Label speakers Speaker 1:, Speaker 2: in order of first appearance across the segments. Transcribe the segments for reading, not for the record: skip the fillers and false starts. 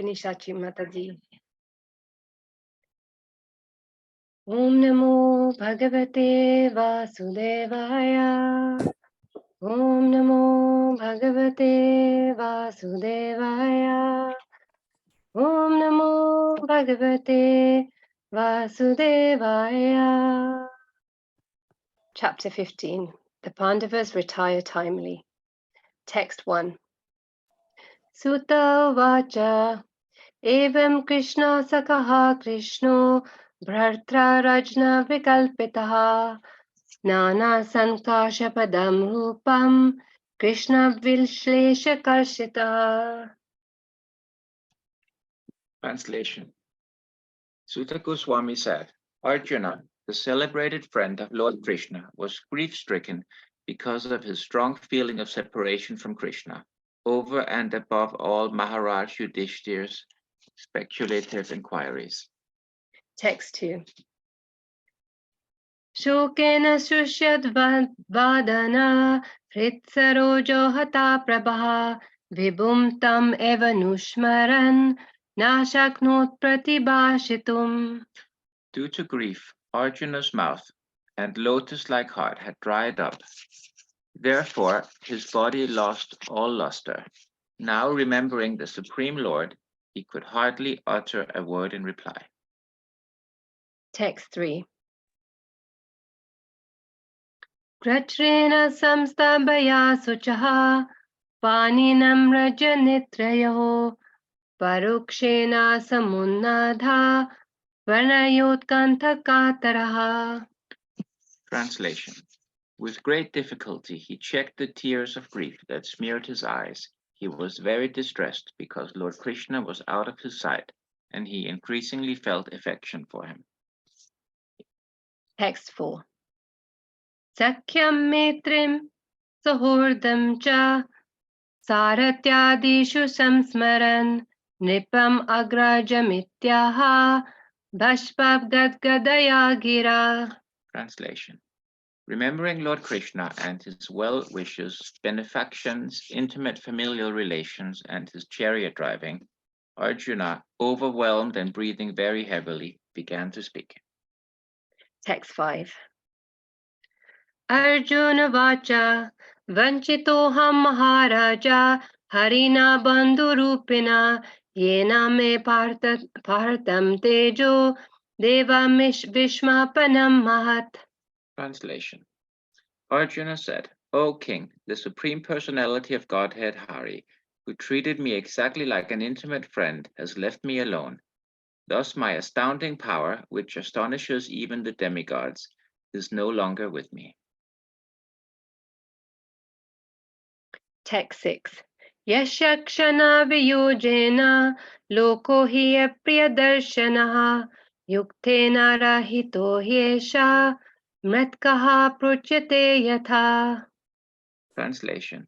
Speaker 1: Pinishachi Mataji. Om Namo Bhagavate Vasudevaya. Om Namo Bhagavate Vasudevaya. Om Namo Bhagavate Vasudevaya. Chapter 15. The Pandavas retire timely. Text 1. Sutta Vacha. Evam Krishna Sakaha Krishno Bhartra Rajna Vikalpitaha Nana Sankasha Padam Rupam Krishna Vilshlesha Karshita.
Speaker 2: Translation. Sutta Goswami said, Arjuna, the celebrated friend of Lord Krishna, was grief-stricken because of his strong feeling of separation from Krishna, over and above all Maharaj Yudhishthir's speculative inquiries.
Speaker 1: Text 2. Shokena Shushad Vadana Hritsaro Hata Prabha Vibhum Tam Eva Nushmaran Nashaknot Pratibhashitum.
Speaker 2: Due to grief, Arjuna's mouth and lotus-like heart had dried up. Therefore, his body lost all luster. Now, remembering the Supreme Lord, he could hardly utter a word in reply.
Speaker 1: Text 3. Kratrena samstabhaya suchaha paninam rajanitrayo parukshena samunnadha varnayotkanthakataraha.
Speaker 2: Translation. With great difficulty, he checked the tears of grief that smeared his eyes. He was very distressed because Lord Krishna was out of his sight, and he increasingly felt affection for him.
Speaker 1: Text 4. Sakyam metrim sahurdam cha saratyadishu samsmaran nipam agrajamittyaha bhashpav gadgadaya gira.
Speaker 2: Translation. Remembering Lord Krishna and his well-wishes, benefactions, intimate familial relations, and his chariot driving, Arjuna, overwhelmed and breathing very heavily, began to speak.
Speaker 1: Text 5. Arjuna Vacha Vanchitoham Maharaja Harina Bandhurupina Yena me Partam Tejo Deva Vishmapanam Mahat.
Speaker 2: Translation. Arjuna said, O king, the Supreme Personality of Godhead Hari, who treated me exactly like an intimate friend, has left me alone. Thus my astounding power, which astonishes even the demigods, is no longer with me.
Speaker 1: Text 6. Yashakshana Viyojena Loko hi Priyadarshanaha Yuktena Rahito Hyesha Mritkaha Pruchate Yatha.
Speaker 2: Translation.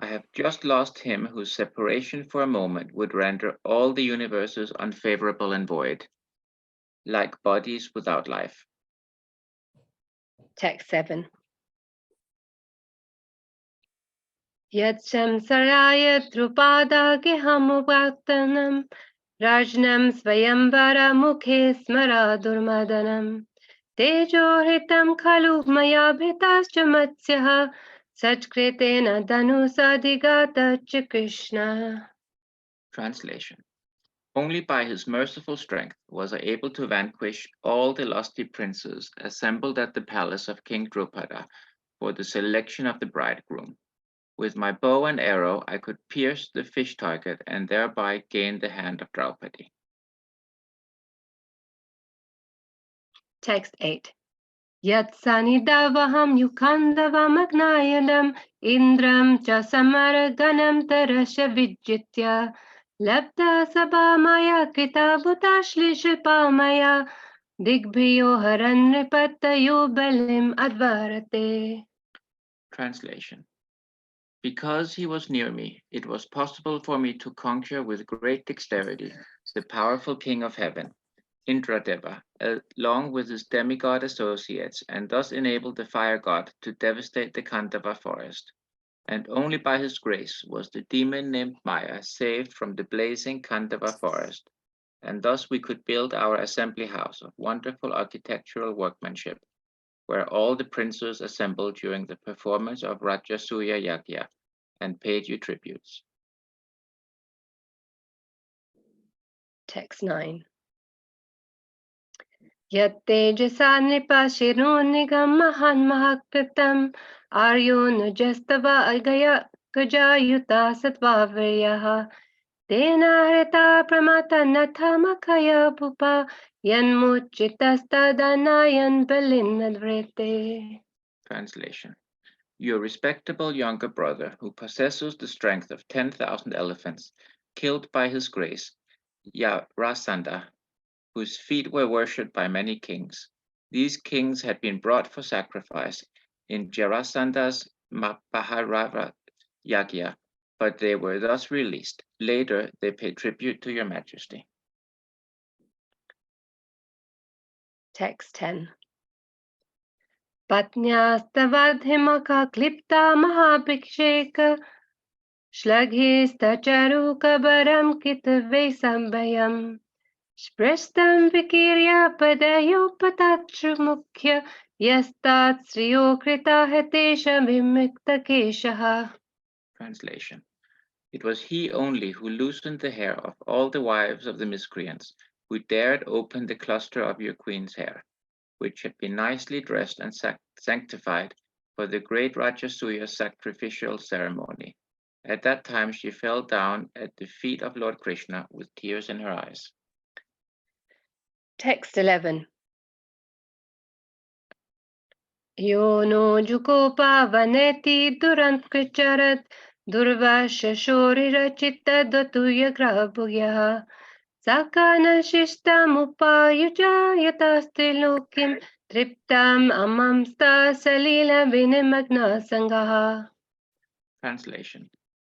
Speaker 2: I have just lost him whose separation for a moment would render all the universes unfavorable and void, like bodies without life.
Speaker 1: Text 7. Yad Shamsaraya Drupada Gehamubhaktanam Rajnam Svayamvara Mukhe Smara Durmadanam Tejo Hitam Khalu Maya Bhitascha Matsyaha Sajkritena Dhanusadigata Krishna.
Speaker 2: Translation. Only by his merciful strength was I able to vanquish all the lusty princes assembled at the palace of King Drupada for the selection of the bridegroom. With my bow and arrow, I could pierce the fish target and thereby gain the hand of Draupadi.
Speaker 1: Text 8. Yat sanidavaham yukandavam agnayadam indram cha samaraganam tarasha vijitya labda sabhamaya kitabutashlishripamaya digbhiyo haran nripattayo balim advarate.
Speaker 2: Translation. Because he was near me, it was possible for me to conquer with great dexterity the powerful king of heaven, Indradeva, along with his demigod associates, and thus enabled the fire god to devastate the Kandava forest. and only by his grace was the demon named Maya saved from the blazing Kandava forest, and thus we could build our assembly house of wonderful architectural workmanship, where all the princes assembled during the performance of Rajasuya Yagya and paid you tributes.
Speaker 1: Text 9. Yattejasa nipashirunigam mahan mahakritam aryonujastava agaya gajayuta sattvavryaha tena hrita pramata nathamakaya pupa yanmuchitastadanayan balinadvrete.
Speaker 2: Translation. Your respectable younger brother, who possesses the strength of 10,000 elephants, killed by his grace, Yarasandha, whose feet were worshipped by many kings. These kings had been brought for sacrifice in Jarasandha's Mahabharata Yagya, but they were thus released. Later, they paid tribute to your majesty.
Speaker 1: Text 10. Patnyastavaadhimaka klipta mahabhiksheka Shlaghistacharukabaram kitavesambhayam Sprastam vikirya padayopatachmukhya Yastat sriyo krita hetesha vimiktakeshaha.
Speaker 2: Translation. It was he only who loosened the hair of all the wives of the miscreants, who dared open the cluster of your queen's hair, which had been nicely dressed and sanctified for the great Rajasuya sacrificial ceremony. At that time, she fell down at the feet of Lord Krishna with tears in her eyes.
Speaker 1: Text 11. Yo no jukopa vaneti durant kricharat durvasha shorira chitta datuya grabhugyaha Sakana shishtamupayuja yataste lokim triptam amamsta salila vinimagna sangaha.
Speaker 2: Translation.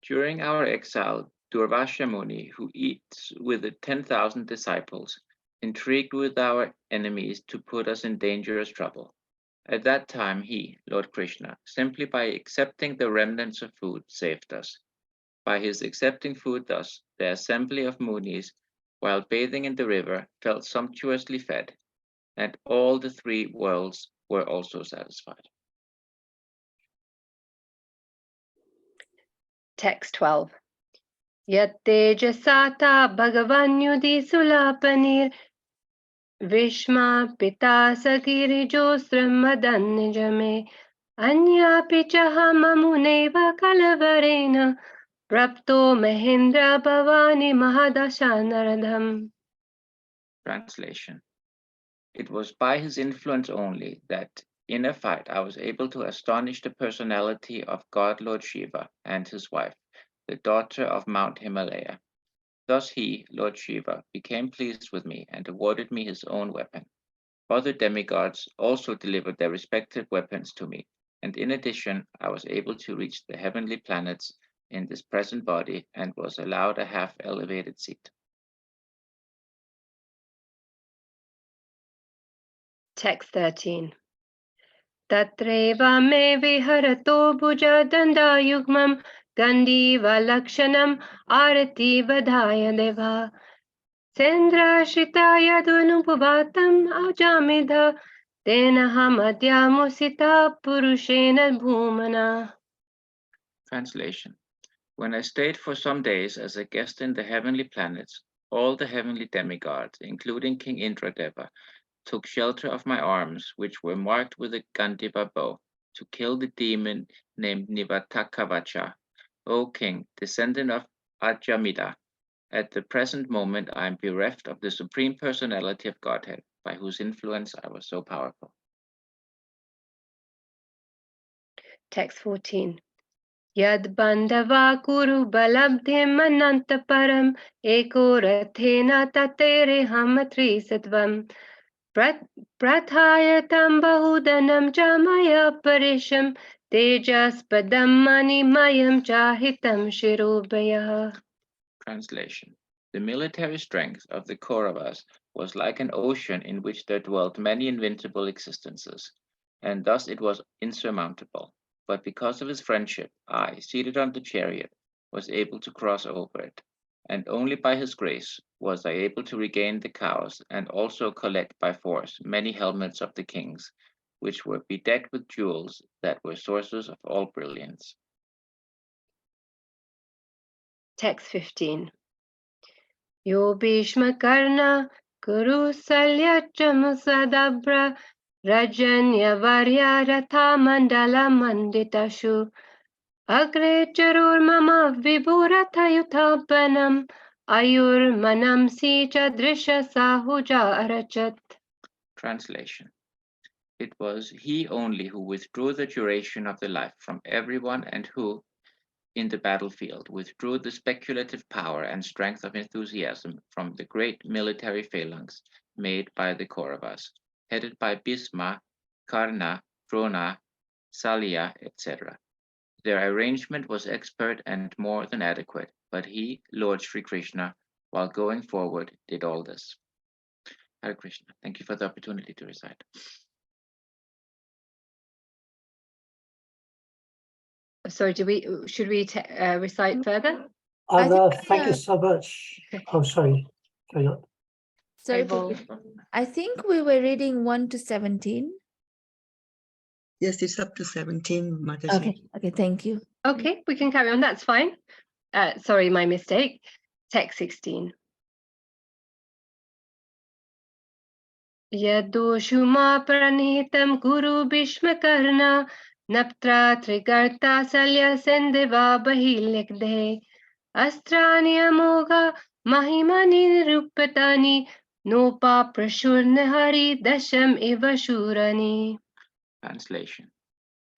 Speaker 2: During our exile, Durvasha Muni, who eats with the 10,000 disciples, intrigued with our enemies to put us in dangerous trouble. At that time, he, Lord Krishna, simply by accepting the remnants of food, saved us. By his accepting food thus, the assembly of Munis, while bathing in the river, felt sumptuously fed, and all the three worlds were also satisfied.
Speaker 1: Text 12. Yattejasata bhagavanyudi sulapanir Vishma pita sagiri josram madannijame Anyapi chaha mamuneva kalavarena Prapto Mahindra Bhavani Mahadasha Naradham.
Speaker 2: Translation. It was by his influence only that, in a fight, I was able to astonish the personality of God Lord Shiva and his wife, the daughter of Mount Himalaya. Thus he, Lord Shiva, became pleased with me and awarded me his own weapon. Other demigods also delivered their respective weapons to me, and in addition, I was able to reach the heavenly planets in this present body and was allowed a half-elevated seat.
Speaker 1: Text 13. Tatreva me viharato bhuja danda yugmam gandiva lakshanam arati vadhaya deva Sendra shitaya dunupavatam ajamidha tena hamadyamusita purushena bhumana.
Speaker 2: Translation. When I stayed for some days as a guest in the heavenly planets, all the heavenly demigods, including King Indradeva, took shelter of my arms, which were marked with a Gandiva bow, to kill the demon named Nivatakavacha. O king, descendant of Ajamida, at the present moment I am bereft of the supreme personality of Godhead, by whose influence I was so powerful.
Speaker 1: Text 14. Yad bandhava kuru balabdhim anantaparam eko rathena tatere hamatri satvam prathayatam bahudanam chamaya parisham tejaspadam manimayam chahitam shirobhayah.
Speaker 2: Translation. The military strength of the Kauravas was like an ocean in which there dwelt many invincible existences, and thus it was insurmountable. But because of his friendship, I, seated on the chariot, was able to cross over it. And only by his grace was I able to regain the cows and also collect by force many helmets of the kings, which were bedecked with jewels that were sources of all brilliance.
Speaker 1: Text 15. Yo Bhishma Karna Kuru Salya Chamusadabra Rajanya Varya Ratha Mandala Manditashu Agre Charur Mama Vibhuratha Yuthapanam Ayur Manam Sicha Drisha Sahuja Arachat.
Speaker 2: Translation. It was he only who withdrew the duration of the life from everyone and who, in the battlefield, withdrew the speculative power and strength of enthusiasm from the great military phalanx made by the Kauravas, headed by Bhisma, Karna, Drona, Salya, etc. Their arrangement was expert and more than adequate, but he, Lord Sri Krishna, while going forward, did all this. Hare Krishna. Thank you for the opportunity to recite.
Speaker 1: Sorry, should we recite further?
Speaker 3: Thank you so much. Oh, sorry. Carry on.
Speaker 4: Sorry,
Speaker 1: Parabhu.
Speaker 4: Prabhu. I think we were reading 1 to 17.
Speaker 5: Yes, it's up to 17, Mataji.
Speaker 4: Okay, thank you.
Speaker 1: Okay, we can carry on. That's fine. Sorry, my mistake. Text 16. Yadoshuma pranitam guru bhishma karna naptra trigarta salya sendeva bahilikde astrani amoga mahimani nirupatani nopa prashurnahari dasham eva shurani.
Speaker 2: Translation.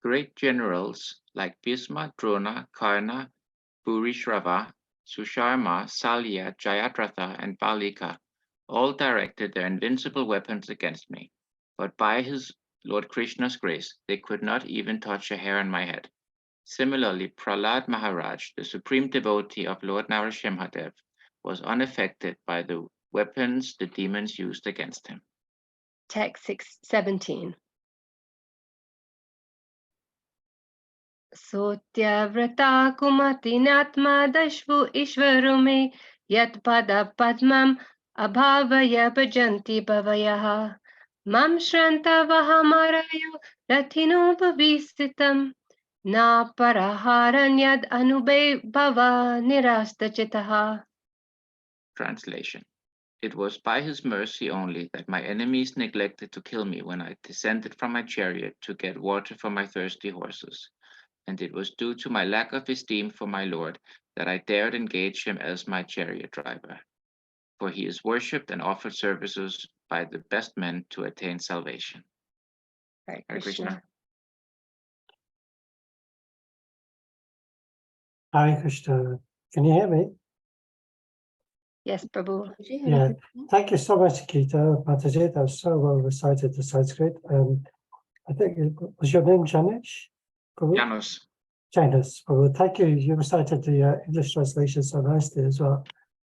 Speaker 2: Great generals like Bhisma, Drona, Karna, Bhurishrava, Susharma, Salya, Jayadratha, and Balika all directed their invincible weapons against me, but by his Lord Krishna's grace, they could not even touch a hair on my head. Similarly, Prahlad Maharaj, the supreme devotee of Lord Narasimhadev, was unaffected by the weapons the demons used against him.
Speaker 1: Text 17. Sotyavrata kumatinatma dashvu ishvarume yat pada padmam abhavaya bhajanti bhavayah mam shranta vahamarayo rathino bhavisitam na paraharan yad anube bhava nirastachitaha.
Speaker 2: Translation. It was by his mercy only that my enemies neglected to kill me when I descended from my chariot to get water for my thirsty horses. And it was due to my lack of esteem for my Lord that I dared engage him as my chariot driver. For he is worshipped and offered services by the best men to attain salvation.
Speaker 1: Hare
Speaker 2: Hare Krishna.
Speaker 3: Hare Krishna. Can you hear me?
Speaker 1: Yes, Prabhu.
Speaker 3: Yeah. Thank you so much, Gita. Mataji, that was so well recited, the Sanskrit. I think was your name Janish? Prabhu?
Speaker 2: Janus.
Speaker 3: Janice. Prabhu. Thank you. You recited the English translation so nicely as well.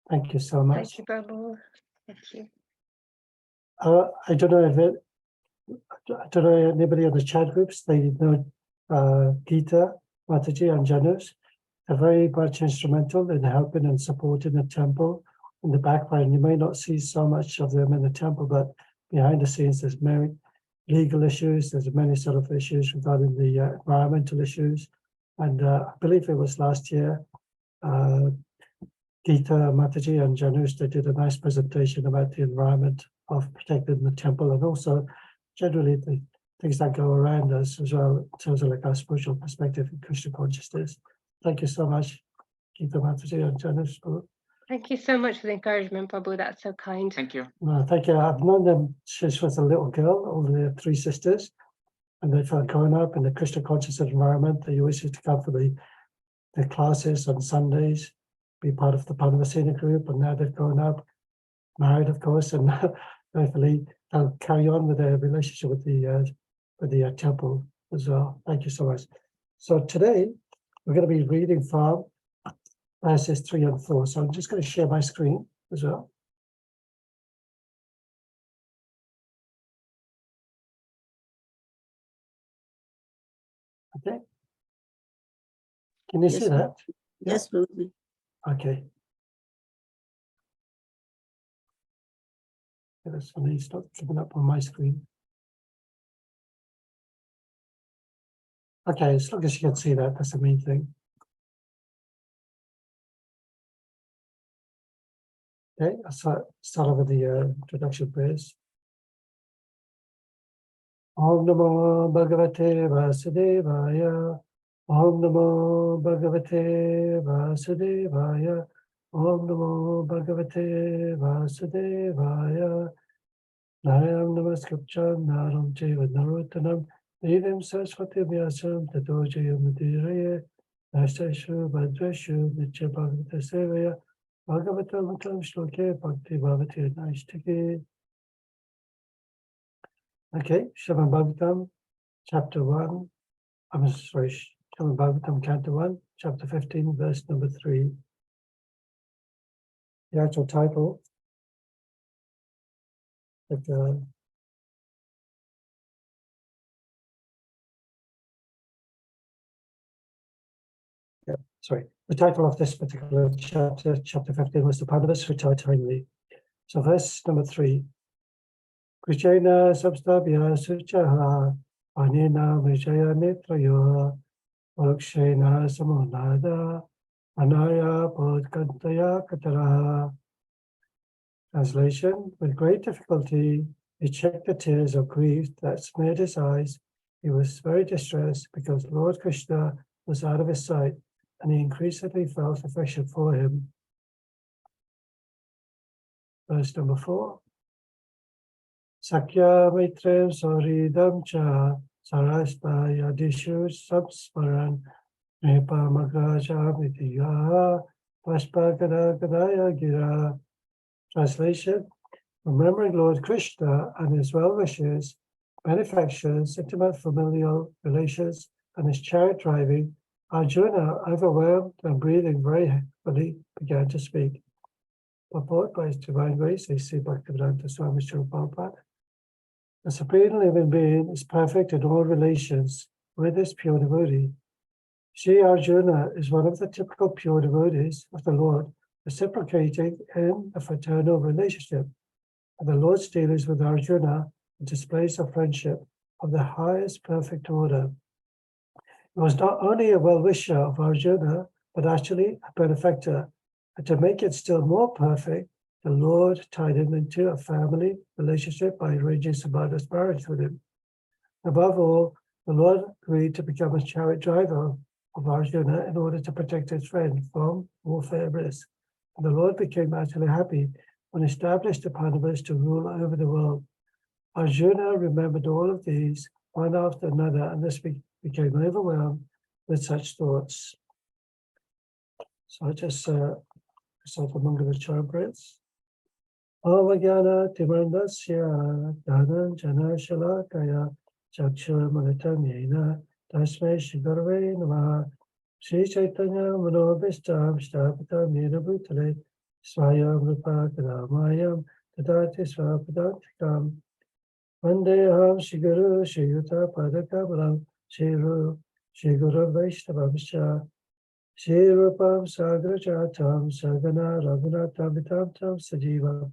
Speaker 3: Thank you so much.
Speaker 1: Thank you, Prabhu. Thank you.
Speaker 3: I don't know if I don't know anybody on the chat groups. They know Gita, Mataji, and Janus. They're very much instrumental in helping and supporting the temple in the background. You may not see so much of them in the temple, but behind the scenes, there's many legal issues. There's many sort of issues regarding the environmental issues. And I believe it was last year, Gita, Mataji, and Janus, they did a nice presentation about the environment of protecting the temple and also generally the things that go around us as well in terms of like our spiritual perspective in Krishna consciousness. Thank you so much, Gita, Mataji, and Janus.
Speaker 1: Thank you so much for the encouragement, Prabhu. That's so kind.
Speaker 2: Thank you.
Speaker 3: No, thank you. I've known them since she was a little girl, all the three sisters. And they've grown up in the Krishna consciousness environment. They always used to come for the classes on Sundays, be part of the Panavasena group. And now they've grown up, married, of course, and hopefully they'll carry on with their relationship with the temple as well. Thank you so much. So today we're going to be reading from verses 3 and 4. So I'm just going to share my screen as well. Okay. Can you
Speaker 5: Yes,
Speaker 3: see that?
Speaker 5: Yes, Prabhuji.
Speaker 3: Okay. That's funny, it's not coming up on my screen. Okay, as long as you can see that, that's the main thing. Okay, I'll start over the introduction prayers. Om Namo Bhagavate Vasudevaya. Om Namo Bhagavate Vasudevaya. Om Namo Bhagavate Vasudevaya. Narayam Namaskapcham Naram Jeva Narottanam Devim Saraswati Vyasam Tato Jayamudiraye Nasteshu Bhadreshu Nitya Bhagavata Sevaya Bhagavatam Tam Shloke Bhakti Bhavati Naistiki. Okay, Srimad Bhagavatam, chapter 1. I'm sorry, Srimad Bhagavatam, canto 1, chapter 15, verse number 3. The actual title, but, sorry, the title of this particular chapter, chapter 15, was the Pandavas retired timely. So verse number 3. Krishna Sabstabhya Suchaha Anina Vijaya Netrayoha Varukshena Samonada Anaya Bodhkantaya Kataraha. Translation: with great difficulty, he checked the tears of grief that smeared his eyes. He was very distressed because Lord Krishna was out of his sight, and he increasingly felt affection for him. Verse number 4. Sakya Maitrem Soridam Cha Sarasta Yadishu Samsmaran Nepa Magraja Mitiya Pashpagada Gadaya Gira. Translation: remembering Lord Krishna and his well-wishers, benefactors, intimate familial relations, and his chariot driving, Arjuna, overwhelmed and breathing very heavily, began to speak. Purport by His Divine Grace, A.C. Bhaktivedanta Swami Srila Prabhupada. The Supreme Living Being is perfect in all relations with his pure devotee. Sri Arjuna is one of the typical pure devotees of the Lord, reciprocating in a fraternal relationship. And the Lord's dealings with Arjuna and displays of friendship of the highest perfect order. He was not only a well-wisher of Arjuna, but actually a benefactor. And to make it still more perfect, the Lord tied him into a family relationship by arranging Subhada's marriage with him. Above all, the Lord agreed to become a chariot driver of Arjuna in order to protect his friend from warfare risk. And the Lord became actually happy when he established the Pandavas to rule over the world. Arjuna remembered all of these one after another, and this became overwhelmed with such thoughts. So I just recite the Mangala Charprayas. Avajnana Timandasya Dhananjana Shalakaya Chakshur Manitam Yena Tasmai Shigarve Namaha Sri Chaitanya Manobhistam Shtapitam Yena Bhutale Swayam Rupa Kadamayam Tadati Swapadantikam Vandeham Shiguru Shiyuta Padakabalam Shiru Shiguru Vaishnavamsha Shri Rupam Sagrajatam Sagana Raghunatam Vitamtam Sajivam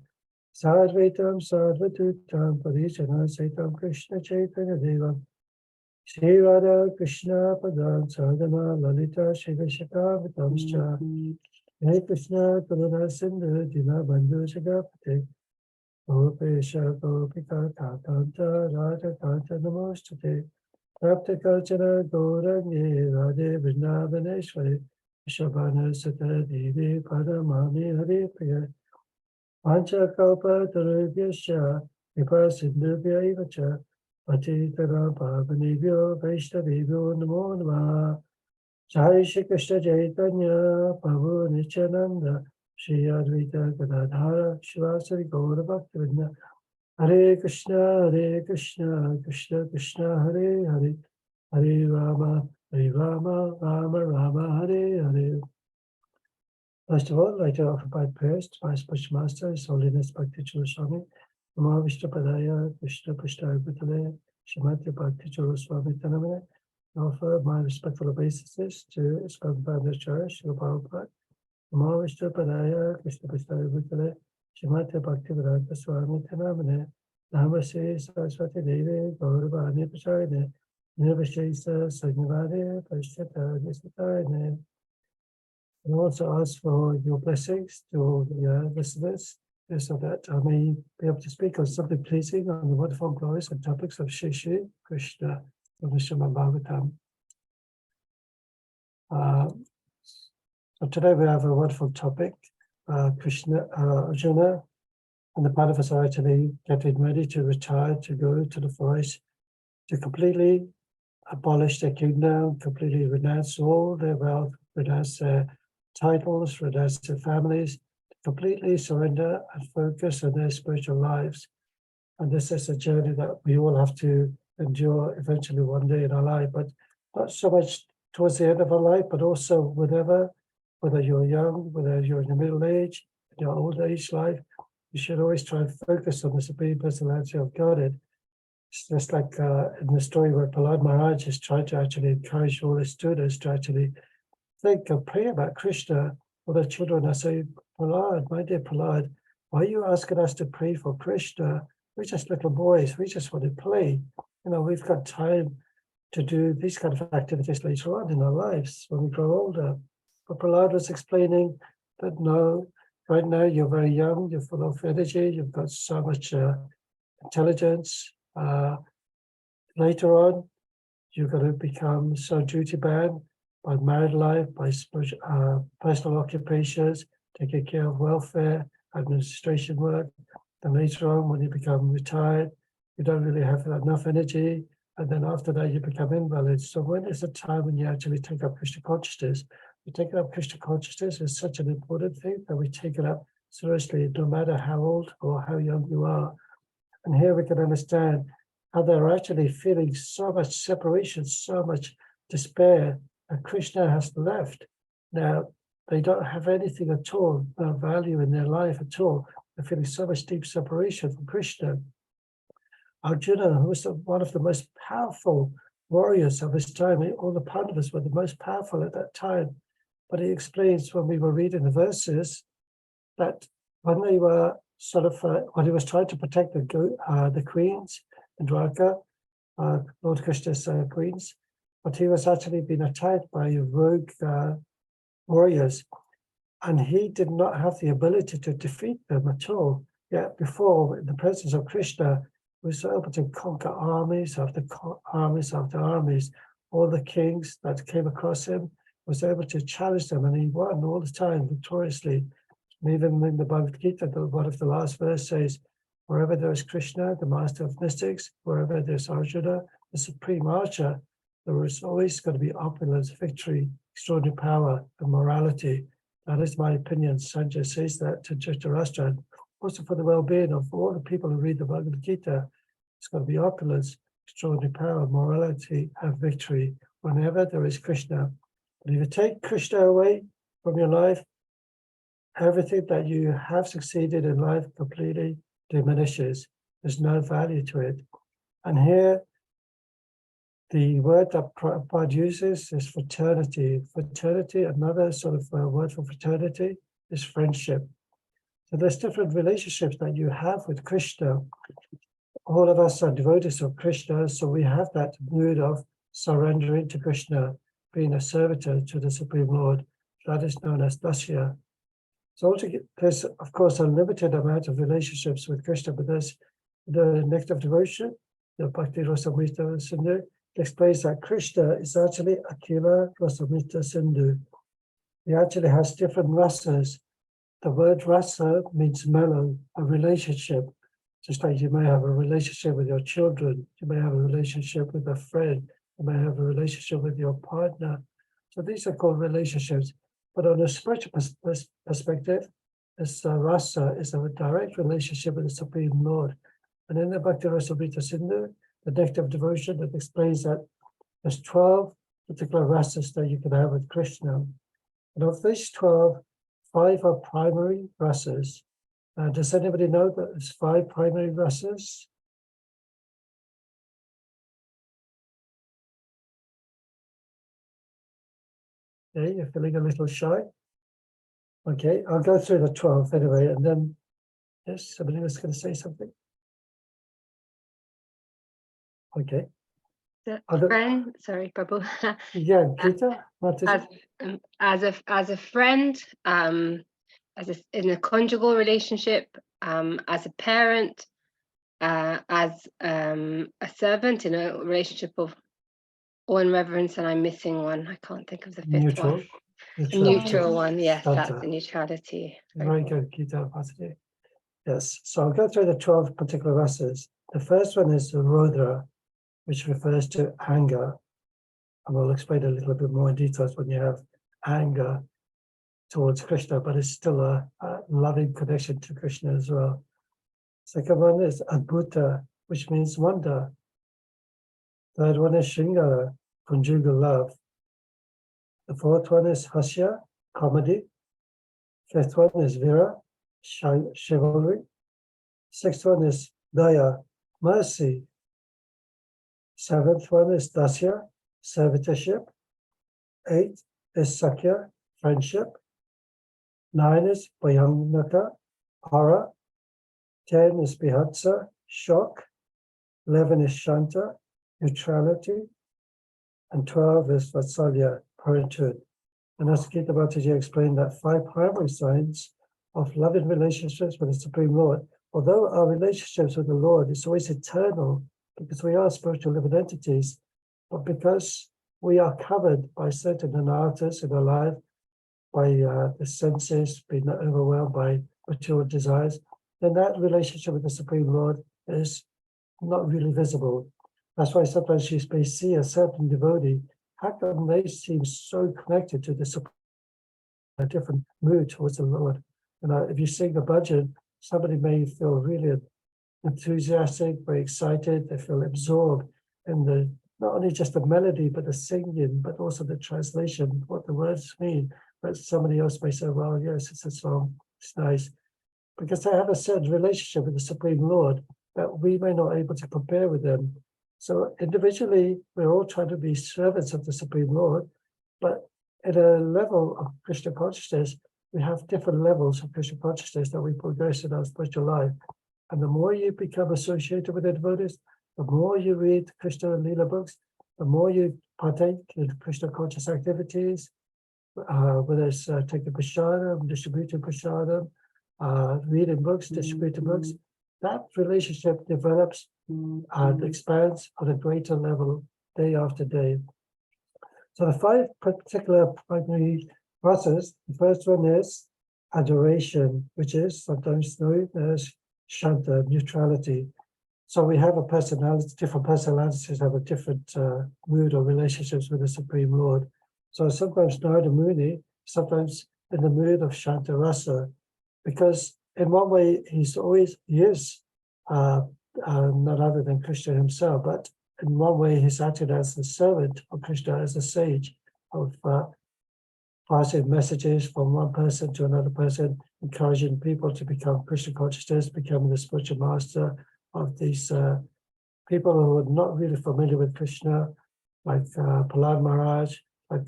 Speaker 3: Sadvaitam Sadvatutam Parijana Saitam Krishna Chaitanya Devam Shri Radha Krishna Padam Sadhana Lalita Shivashaka Vitamscha Hare Krishna Karuna Sindhu Dina Bandhu Shagapate Gopesha Gopika Tatanta Radha Tanta Namostate Tapta Kalchana Gaurangi Radhe Vrindavaneshwari Shabana Sata Devi Padamami Hare Priya Pancha Kalpa Tarubhyasya Vipa Sindhubhya Ivacha Patitara Pavanebhyo Vaishnavebhyo Namo Namaha Jai Shri Krishna Chaitanya Prabhu Nityananda Shri Advaita Gadadhara Shivasari Gaura Bhaktivinoda Hare Krishna Krishna Krishna Hare Hare Hare Rama Rama Rama Hare Hare. First of all, I'd like to offer my prayers to my spiritual master, His Holiness Bhakti Chandra Swami, Namo Vishnu Padaya, Krishna Prasthaya Bhutale, Shrimati Bhakti Chandra Swami Tanamane, offer my respectful obeisances to its founder church, Srila Prabhupada, Mahavishnu Padaya, Krishna Prasthaya Bhutale, Shrimati Bhaktivedanta Swami Tanamane, Namaste Saraswati Devi, Gauravani Prasarine, Nirvashesa Sanyavadi, Pashyata Nisatayane. And also ask for your blessings to all the listeners, so that I may be able to speak on something pleasing on the wonderful glories and topics of Shri Shri Krishna from the Srimad Bhagavatam. So today we have a wonderful topic, Krishna, Arjuna, and the Pandavas are actually getting ready to retire, to go to the forest, to completely abolish their kingdom, completely renounce all their wealth, renounce their titles, renounce their families, completely surrender and focus on their spiritual lives. And this is a journey that we all have to endure eventually one day in our life, but not so much towards the end of our life, but also whenever, whether you're young, whether you're in the middle age, in your old age life, you should always try and focus on the Supreme Personality of Godhead. It's just like in the story where Prahlad Maharaj is trying to actually encourage all his students to actually think and pray about Krishna. All the children are saying, Prahlad, my dear Prahlad, why are you asking us to pray for Krishna? We're just little boys, we just want to play. You know, we've got time to do these kind of activities later on in our lives when we grow older. But Prahlad was explaining that no, right now you're very young, you're full of energy, you've got so much intelligence. Later on, you're going to become so duty-bound by married life, by personal occupations, taking care of welfare, administration work. And later on, when you become retired, you don't really have enough energy. And then after that, you become invalid. So when is the time when you actually take up Krishna consciousness? You take up Krishna consciousness is such an important thing that we take it up seriously, no matter how old or how young you are. And here we can understand how they're actually feeling so much separation, so much despair, and Krishna has left. Now, they don't have anything at all, no value in their life at all. They're feeling so much deep separation from Krishna. Arjuna, who was one of the most powerful warriors of his time, all the Pandavas were the most powerful at that time. But he explains when we were reading the verses that when they were when he was trying to protect the queens in Dwarka, Lord Krishna's queens, but he was actually being attacked by rogue warriors, and he did not have the ability to defeat them at all. Yet before, in the presence of Krishna, he was able to conquer armies after armies after armies. All the kings that came across him was able to challenge them, and he won all the time victoriously. And even in the Bhagavad Gita, one of the last verse says, wherever there is Krishna, the master of mystics, wherever there's Arjuna, the supreme archer, there is always going to be opulence, victory, extraordinary power, and morality. That is my opinion. Sanjay says that to Dhritarashtra, and also for the well-being of all the people who read the Bhagavad Gita. It's going to be opulence, extraordinary power, morality, and victory whenever there is Krishna. But if you take Krishna away from your life, everything that you have succeeded in life completely diminishes. There's no value to it. And here, the word that Prabhupada uses is fraternity. Fraternity, another sort of word for fraternity, is friendship. So there's different relationships that you have with Krishna. All of us are devotees of Krishna, so we have that mood of surrendering to Krishna, being a servitor to the Supreme Lord. That is known as Dasya. So there's, of course, a limited amount of relationships with Krishna, but there's the Nectar of Devotion, the Bhakti Rasamrita Sindhu, explains that Krishna is actually Akila Rasamrita Sindhu. He actually has different rasas. The word rasa means mellow, a relationship. Just like you may have a relationship with your children, you may have a relationship with a friend, you may have a relationship with your partner. So these are called relationships. But on a spiritual perspective, this rasa is a direct relationship with the Supreme Lord. And in the Bhakti Rasamrita Sindhu, the Nectar of Devotion, that explains that there's 12 particular rasas that you can have with Krishna. And of these 12, 5 are primary rasas. Does anybody know that there's 5 primary rasas? Okay, you're feeling a little shy. Okay, I'll go through the 12 anyway, and then, yes, somebody was going to say something. Okay.
Speaker 1: The
Speaker 3: Other-
Speaker 1: friend, sorry, Prabhu.
Speaker 3: Yeah, Gita, what is it?
Speaker 1: As a friend, in a conjugal relationship, as a parent, as a servant in a relationship of awe and reverence, and I'm missing one. I can't think of the fifth
Speaker 3: Neutral.
Speaker 1: one. A
Speaker 3: Neutrality.
Speaker 1: neutral one, yes, that's
Speaker 3: Shanta.
Speaker 1: the neutrality.
Speaker 3: Very good, Gita. Bhattacharya. Yes, so I'll go through the 12 particular rases. The first one is the Rudra, which refers to anger. And we'll explain a little bit more in details when you have anger towards Krishna, but it's still a loving connection to Krishna as well. Second one is Adbhuta, which means wonder. Third one is Shringara, conjugal love. The fourth one is Hasya, comedy. Fifth one is Vira, chivalry. Sixth one is Daya, mercy. Seventh one is Dasya, servitorship. 8 is Sakya, friendship. 9 is Bhayanaka, horror. 10 is Bihatsa, shock. 11 is Shanta, neutrality. And 12 is Vatsalya, parenthood. And as Gita Bhattacharya explained, that 5 primary signs of loving relationships with the Supreme Lord, although our relationships with the Lord is always eternal, because we are spiritual living entities, but because we are covered by certain anarthas in our life, by the senses, being overwhelmed by material desires, then that relationship with the Supreme Lord is not really visible. That's why sometimes you may see a certain devotee, how come they seem so connected to the Supreme, a different mood towards the Lord. If you sing the bhajan, somebody may feel really enthusiastic, very excited, they feel absorbed in the not only just the melody, but the singing, but also the translation, what the words mean. But somebody else may say, well, yes, it's a song, it's nice. Because they have a certain relationship with the Supreme Lord that we may not be able to compare with them. So individually, we're all trying to be servants of the Supreme Lord, but at a level of Krishna consciousness, we have different levels of Krishna consciousness that we progress in our spiritual life. And the more you become associated with the devotees, the more you read Krishna and Leela books, the more you partake in Krishna conscious activities, whether it's taking prasadam, distributing prasadam, reading books, distributing books, that relationship develops and expands on a greater level day after day. So the 5 particular primary processes, the first one is adoration, which is sometimes known as Shanta, neutrality. So we have a personality, different personalities have a different mood or relationships with the Supreme Lord. So sometimes Narada Muni, sometimes in the mood of Shanta Rasa, because in one way he is none other than Krishna himself, but in one way he's acted as the servant of Krishna, as a sage of passing messages from one person to another person, encouraging people to become Krishna consciousness, becoming the spiritual master of these people who are not really familiar with Krishna, like Prahlad Maharaj, like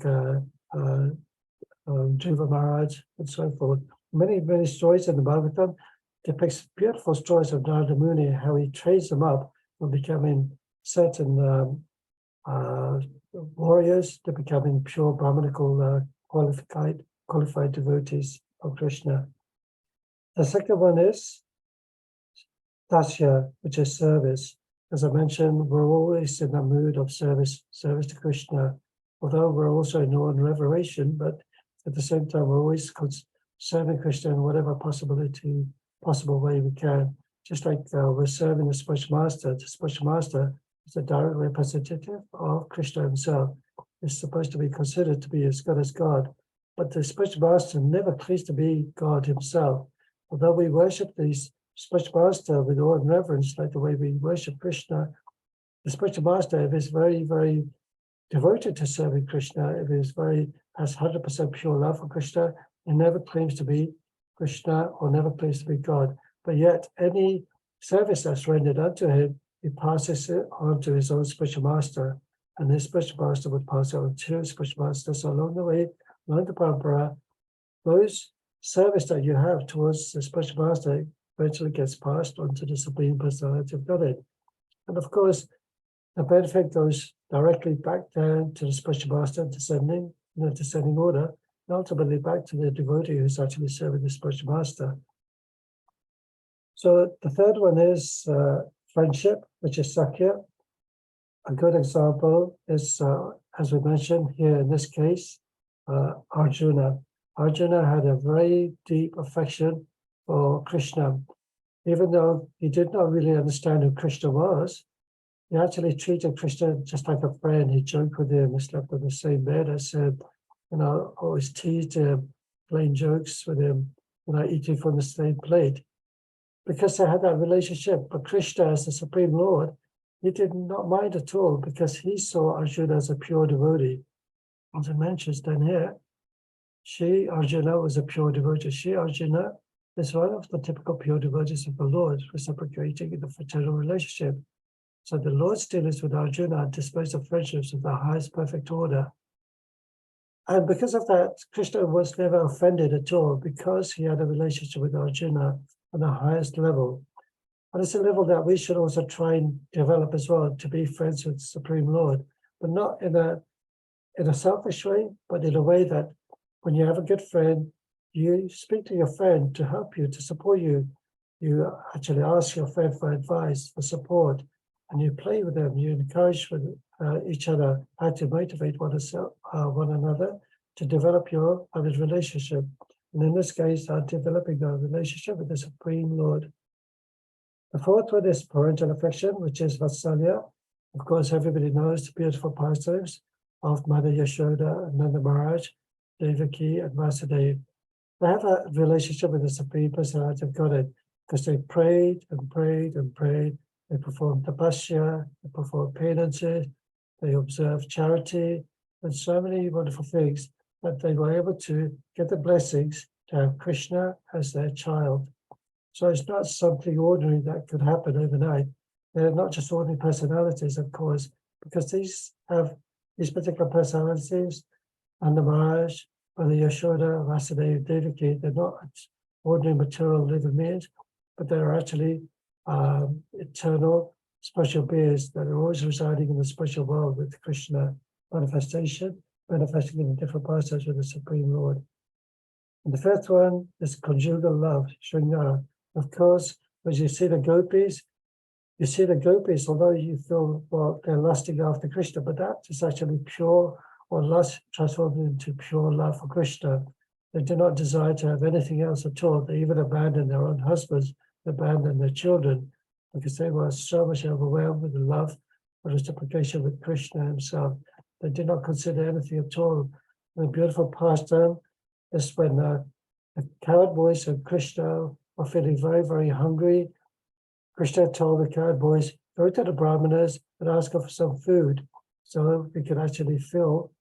Speaker 3: Dhruva Maharaj, and so forth. Many, many stories in the Bhagavatam depicts beautiful stories of Narada Muni, how he trains them up from becoming certain warriors to becoming pure Brahmanical qualified devotees of Krishna. The second one is Dasya, which is service. As I mentioned, we're always in the mood of service to Krishna, although we're also in awe and reverence, but at the same time, we're always serving Krishna in whatever possible way we can. Just like we're serving the spiritual master. The spiritual master is a direct representative of Krishna himself. It's supposed to be considered to be as good as God. But the spiritual master never claims to be God himself. Although we worship these spiritual master with awe and reverence, like the way we worship Krishna, the spiritual master, if he's very, very devoted to serving Krishna, if he's has 100% pure love for Krishna, he never claims to be Krishna or never claims to be God. But yet, any service that's rendered unto him, he passes it on to his own spiritual master, and his spiritual master would pass it on to his spiritual master. So along the way, learn the parampara, those service that you have towards the spiritual master eventually gets passed on to the Supreme Personality of Godhead. And of course, the benefit goes directly back down to the spiritual master, descending, in a descending order, and ultimately back to the devotee who's actually serving the spiritual master. So the third one is friendship, which is Sakya. A good example is, as we mentioned here in this case, Arjuna. Arjuna had a very deep affection for Krishna. Even though he did not really understand who Krishna was, he actually treated Krishna just like a friend. He joked with him, he slept on the same bed. I said, always teased him, playing jokes with him, eating from the same plate. Because they had that relationship. But Krishna, as the Supreme Lord, he did not mind at all because he saw Arjuna as a pure devotee. As it mentions down here, Arjuna, was a pure devotee. Arjuna, is one of the typical pure devotees of the Lord, reciprocating in the fraternal relationship. So the Lord's dealings with Arjuna displays of friendships of the highest perfect order. And because of that, Krishna was never offended at all because he had a relationship with Arjuna on the highest level. And it's a level that we should also try and develop as well, to be friends with the Supreme Lord, but not in a selfish way, but in a way that when you have a good friend, you speak to your friend to help you, to support you. You actually ask your friend for advice, for support, and you play with them. You encourage with each other how to motivate one another to develop your other relationship. And in this case, developing the relationship with the Supreme Lord. The fourth one is parental affection, which is Vatsalya. Of course, everybody knows the beautiful pastimes of Mother Yashoda and Nanda Maharaj, Devaki, and Vasudeva. They have a relationship with the Supreme Personality of Godhead because they prayed and prayed and prayed. They performed tapasya, they performed penances, they observed charity, and so many wonderful things that they were able to get the blessings to have Krishna as their child. So it's not something ordinary that could happen overnight. They're not just ordinary personalities, of course, because these particular personalities, Nanda Maharaj, Mother Yashoda, Vasudeva, Devaki, they're not ordinary material living beings, but they're actually eternal spiritual beings that are always residing in the spiritual world with Krishna manifesting in different parts with the Supreme Lord. And the fifth one is conjugal love, Shringara. Of course, as you see the gopis, although you feel, well, they're lusting after Krishna, but that is actually pure, or lust transformed into pure love for Krishna. They do not desire to have anything else at all. They even abandon their own husbands, they abandon their children, because they were so much overwhelmed with the love for reciprocation with Krishna himself. They did not consider anything at all. The beautiful pastime is when the cowherd boys of Krishna are feeling very, very hungry. Krishna told the cowherd boys, go to the Brahmanas and ask them for some food, so we can actually fill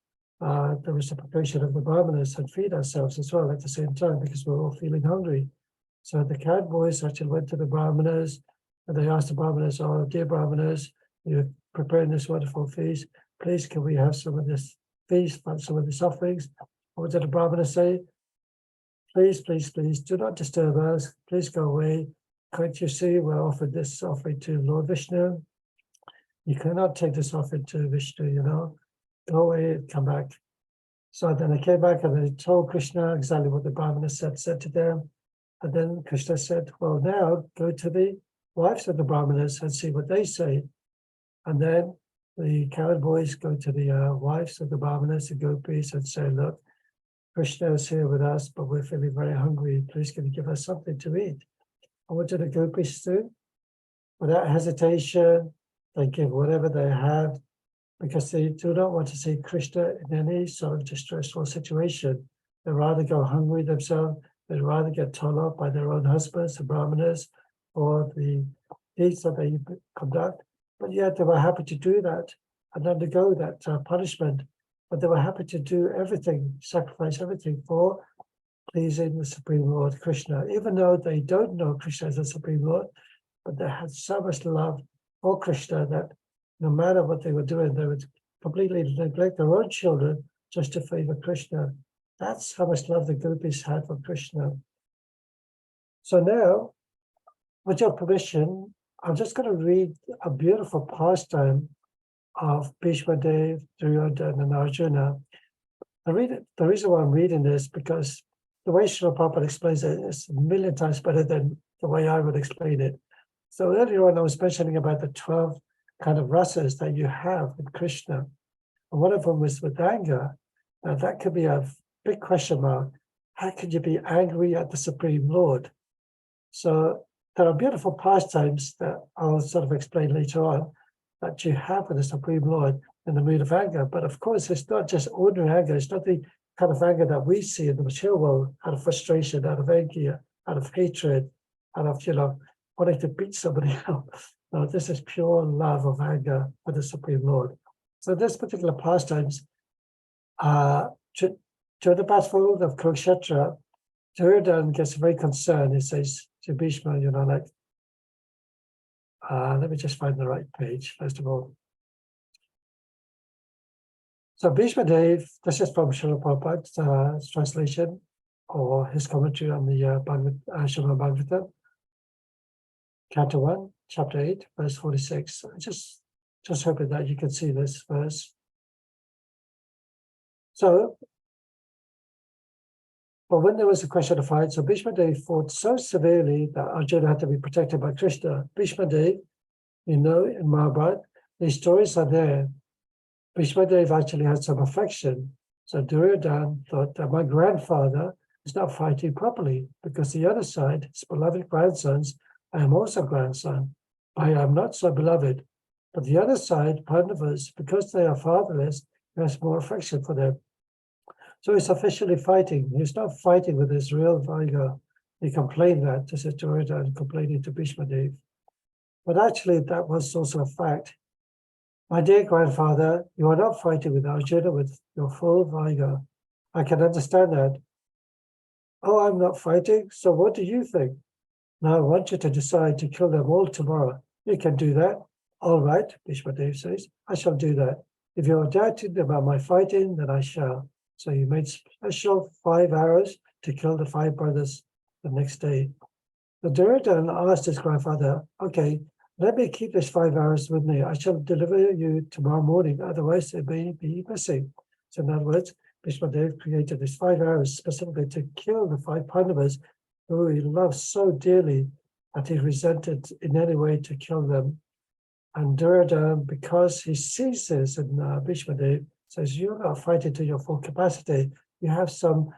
Speaker 3: the reciprocation of the Brahmanas and feed ourselves as well at the same time, because we're all feeling hungry. So the cowherd boys actually went to the Brahmanas and they asked the Brahmanas, oh, dear Brahmanas, you're preparing this wonderful feast. Please, can we have some of this feast, some of these offerings? What did the Brahmanas say? Please, please, please, do not disturb us. Please go away. Can't you see we're offered this offering to Lord Vishnu? You cannot take this offering to Vishnu, Go away and come back. So then they came back and they told Krishna exactly what the Brahmana said to them. And then Krishna said, well, now go to the wives of the Brahmanas and see what they say. And then the cowherd boys go to the wives of the Brahmanas, the gopis, and say, look, Krishna is here with us, but we're feeling very hungry. Please can you give us something to eat? And what do the gopis do? Without hesitation, they give whatever they have, because they do not want to see Krishna in any sort of distressful situation. They'd rather go hungry themselves. They'd rather get told off by their own husbands, the Brahmanas, or the deeds that they conduct. But yet they were happy to do that and undergo that punishment. But they were happy to do everything, sacrifice everything for pleasing the Supreme Lord Krishna, even though they don't know Krishna as the Supreme Lord, but they had so much love for Krishna that no matter what they were doing, they would completely neglect their own children just to favor Krishna. That's how much love the gopis had for Krishna. So now, with your permission, I'm just going to read a beautiful pastime of Bhishma Dev, Duryodhana, and Arjuna. The reason why I'm reading this because the way Srila Prabhupada explains it is a million times better than the way I would explain it. So earlier on, I was mentioning about the 12 kind of rasas that you have with Krishna. And one of them was with anger. Now that could be a big question mark. How could you be angry at the Supreme Lord? So there are beautiful pastimes that I'll sort of explain later on that you have with the Supreme Lord in the mood of anger. But of course, it's not just ordinary anger. It's not the kind of anger that we see in the material world, out of frustration, out of anger, out of hatred, out of, wanting to beat somebody else. No, this is pure love of anger for the Supreme Lord. So this particular pastimes, during the battlefield of Kurukshetra, Duryodhana gets very concerned. He says to Bhishma, let me just find the right page, first of all. So Bhishma Dev, this is from Srila Prabhupada's translation or his commentary on the Srimad Bhagavatam, Canto 1, Chapter 8, verse 46. Just hoping that you can see this verse. So, but when there was a question of fight, so Bhishma Dev fought so severely that Arjuna had to be protected by Krishna. Bhishma Dev, in Mahabharata, these stories are there. Bhishma Dev actually had some affection. So Duryodhana thought that my grandfather is not fighting properly because the other side, his beloved grandsons, I am also grandson. I am not so beloved. But the other side, Pandavas, because they are fatherless, he has more affection for them. So he's officially fighting. He's not fighting with his real vigor. He complained that, this is Duryodhana complaining to Bhishma Dev. But actually, that was also a fact. My dear grandfather, you are not fighting with Arjuna with your full vigor. I can understand that. Oh, I'm not fighting, so what do you think? Now I want you to decide to kill them all tomorrow. You can do that. All right, Bhishma Dev says, I shall do that. If you are doubting about my fighting, then I shall. So he made special 5 arrows to kill the 5 brothers the next day. The Duryodhana asked his grandfather, okay, let me keep these 5 arrows with me. I shall deliver you tomorrow morning, otherwise they may be missing. So in other words, Bhishma Dev created these 5 arrows specifically to kill the 5 Pandavas who he loved so dearly that he resented in any way to kill them. And Duryodhana, because he sees this in Bhishma Dev, says, you're not fighting to your full capacity. You have some,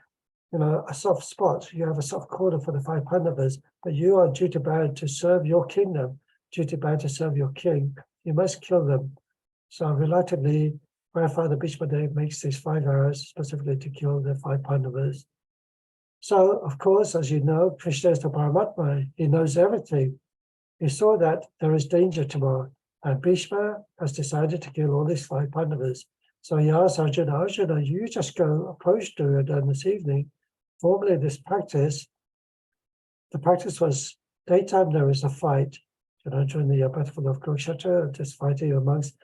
Speaker 3: a soft spot. You have a soft corner for the 5 Pandavas, but you are duty bound to serve your kingdom, duty bound to serve your king. You must kill them. So reluctantly, grandfather Bhishma Dev makes these 5 arrows specifically to kill the 5 Pandavas. So, of course, as you know, Krishna is the Paramatma. He knows everything. He saw that there is danger tomorrow, and Bhishma has decided to kill all these 5 Pandavas. So he asked Arjuna, you just go approach Duryodhana this evening. Formally, the practice was daytime there is a fight, during the battlefield of Kurukshetra, just fighting amongst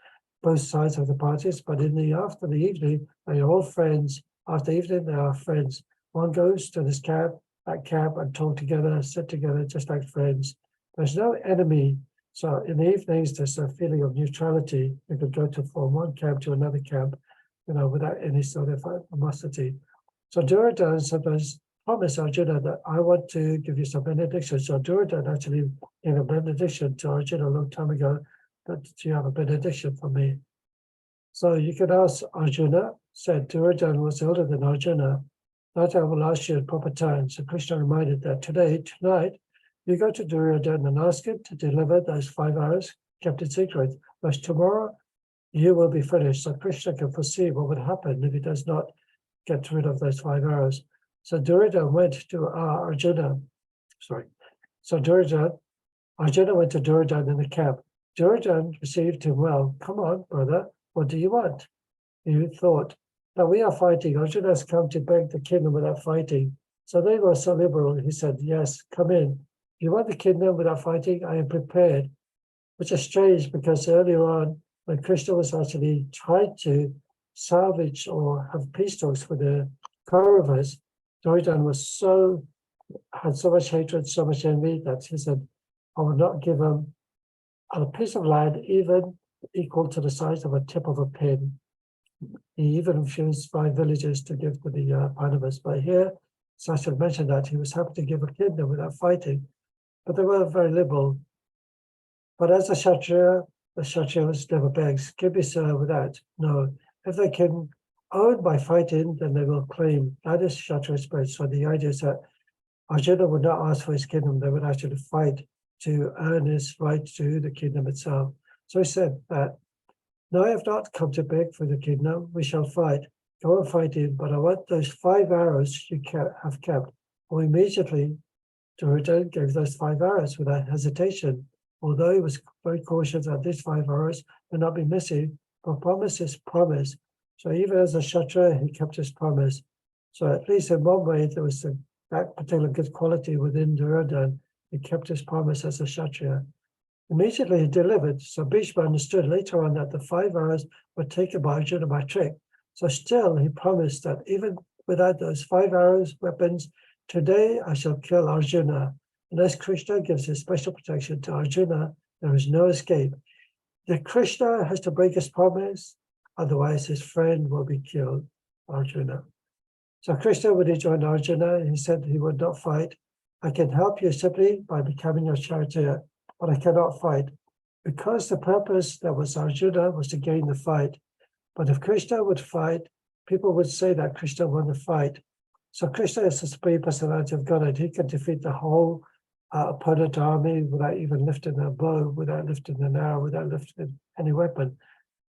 Speaker 3: both sides of the parties. But after the evening, they are all friends. After evening, they are friends. One goes to this camp, that camp, and talk together, sit together, just like friends. There's no enemy. So in the evenings, there's a feeling of neutrality. You could go from one camp to another camp, without any sort of animosity. So Duryodhana sometimes promised Arjuna that I want to give you some benediction. So Duryodhana actually gave a benediction to Arjuna a long time ago, that you have a benediction for me. So you could ask Arjuna, said Duryodhana was older than Arjuna, that I will ask you at proper time. So Krishna reminded that tonight, you go to Duryodhana and ask him to deliver those 5 arrows kept in secret. But tomorrow, you will be finished. So Krishna can foresee what would happen if he does not get rid of those 5 arrows. So Duryodhana went to Arjuna. Arjuna went to Duryodhana in the camp. Duryodhana received him well. Come on, brother, what do you want? He thought, that we are fighting. Arjuna has come to beg the kingdom without fighting. So they were so liberal. He said, yes, come in. You want the kingdom without fighting? I am prepared. Which is strange because earlier on, when Krishna was actually trying to salvage or have peace talks with the Kauravas, Duryodhana had so much hatred, so much envy that he said, I will not give him a piece of land even equal to the size of a tip of a pin. He even refused 5 villages to give to the Pandavas. But here, Sasha mentioned that he was happy to give a kingdom without fighting, but they were very liberal. But as a Kshatriya, the Kshatriyas never begs, give me sir without. No, if they can own by fighting, then they will claim. That is Kshatriya spirit. So the idea is that Arjuna would not ask for his kingdom, they would actually fight to earn his right to the kingdom itself. So he said that, no, I have not come to beg for the kingdom, we shall fight. Go on fighting, but I want those 5 arrows you have kept. Or immediately, Duryodhana gave those 5 arrows without hesitation, although he was very cautious that these 5 arrows would not be missing, but promise is promise. So even as a Kshatriya, he kept his promise. So at least in one way, there was that particular good quality within Duryodhana. He kept his promise as a Kshatriya. Immediately he delivered. So Bhishma understood later on that the 5 arrows were taken by Arjuna by trick. So still he promised that even without those 5 arrows, weapons, today I shall kill Arjuna. Unless Krishna gives his special protection to Arjuna, there is no escape. The Krishna has to break his promise, otherwise his friend will be killed, Arjuna. So Krishna, when he joined Arjuna, he said he would not fight. I can help you simply by becoming your charioteer, but I cannot fight. Because the purpose that was Arjuna was to gain the fight. But if Krishna would fight, people would say that Krishna won the fight. So Krishna is the Supreme Personality of Godhead. He can defeat the whole opponent army without even lifting a bow, without lifting an arrow, without lifting any weapon.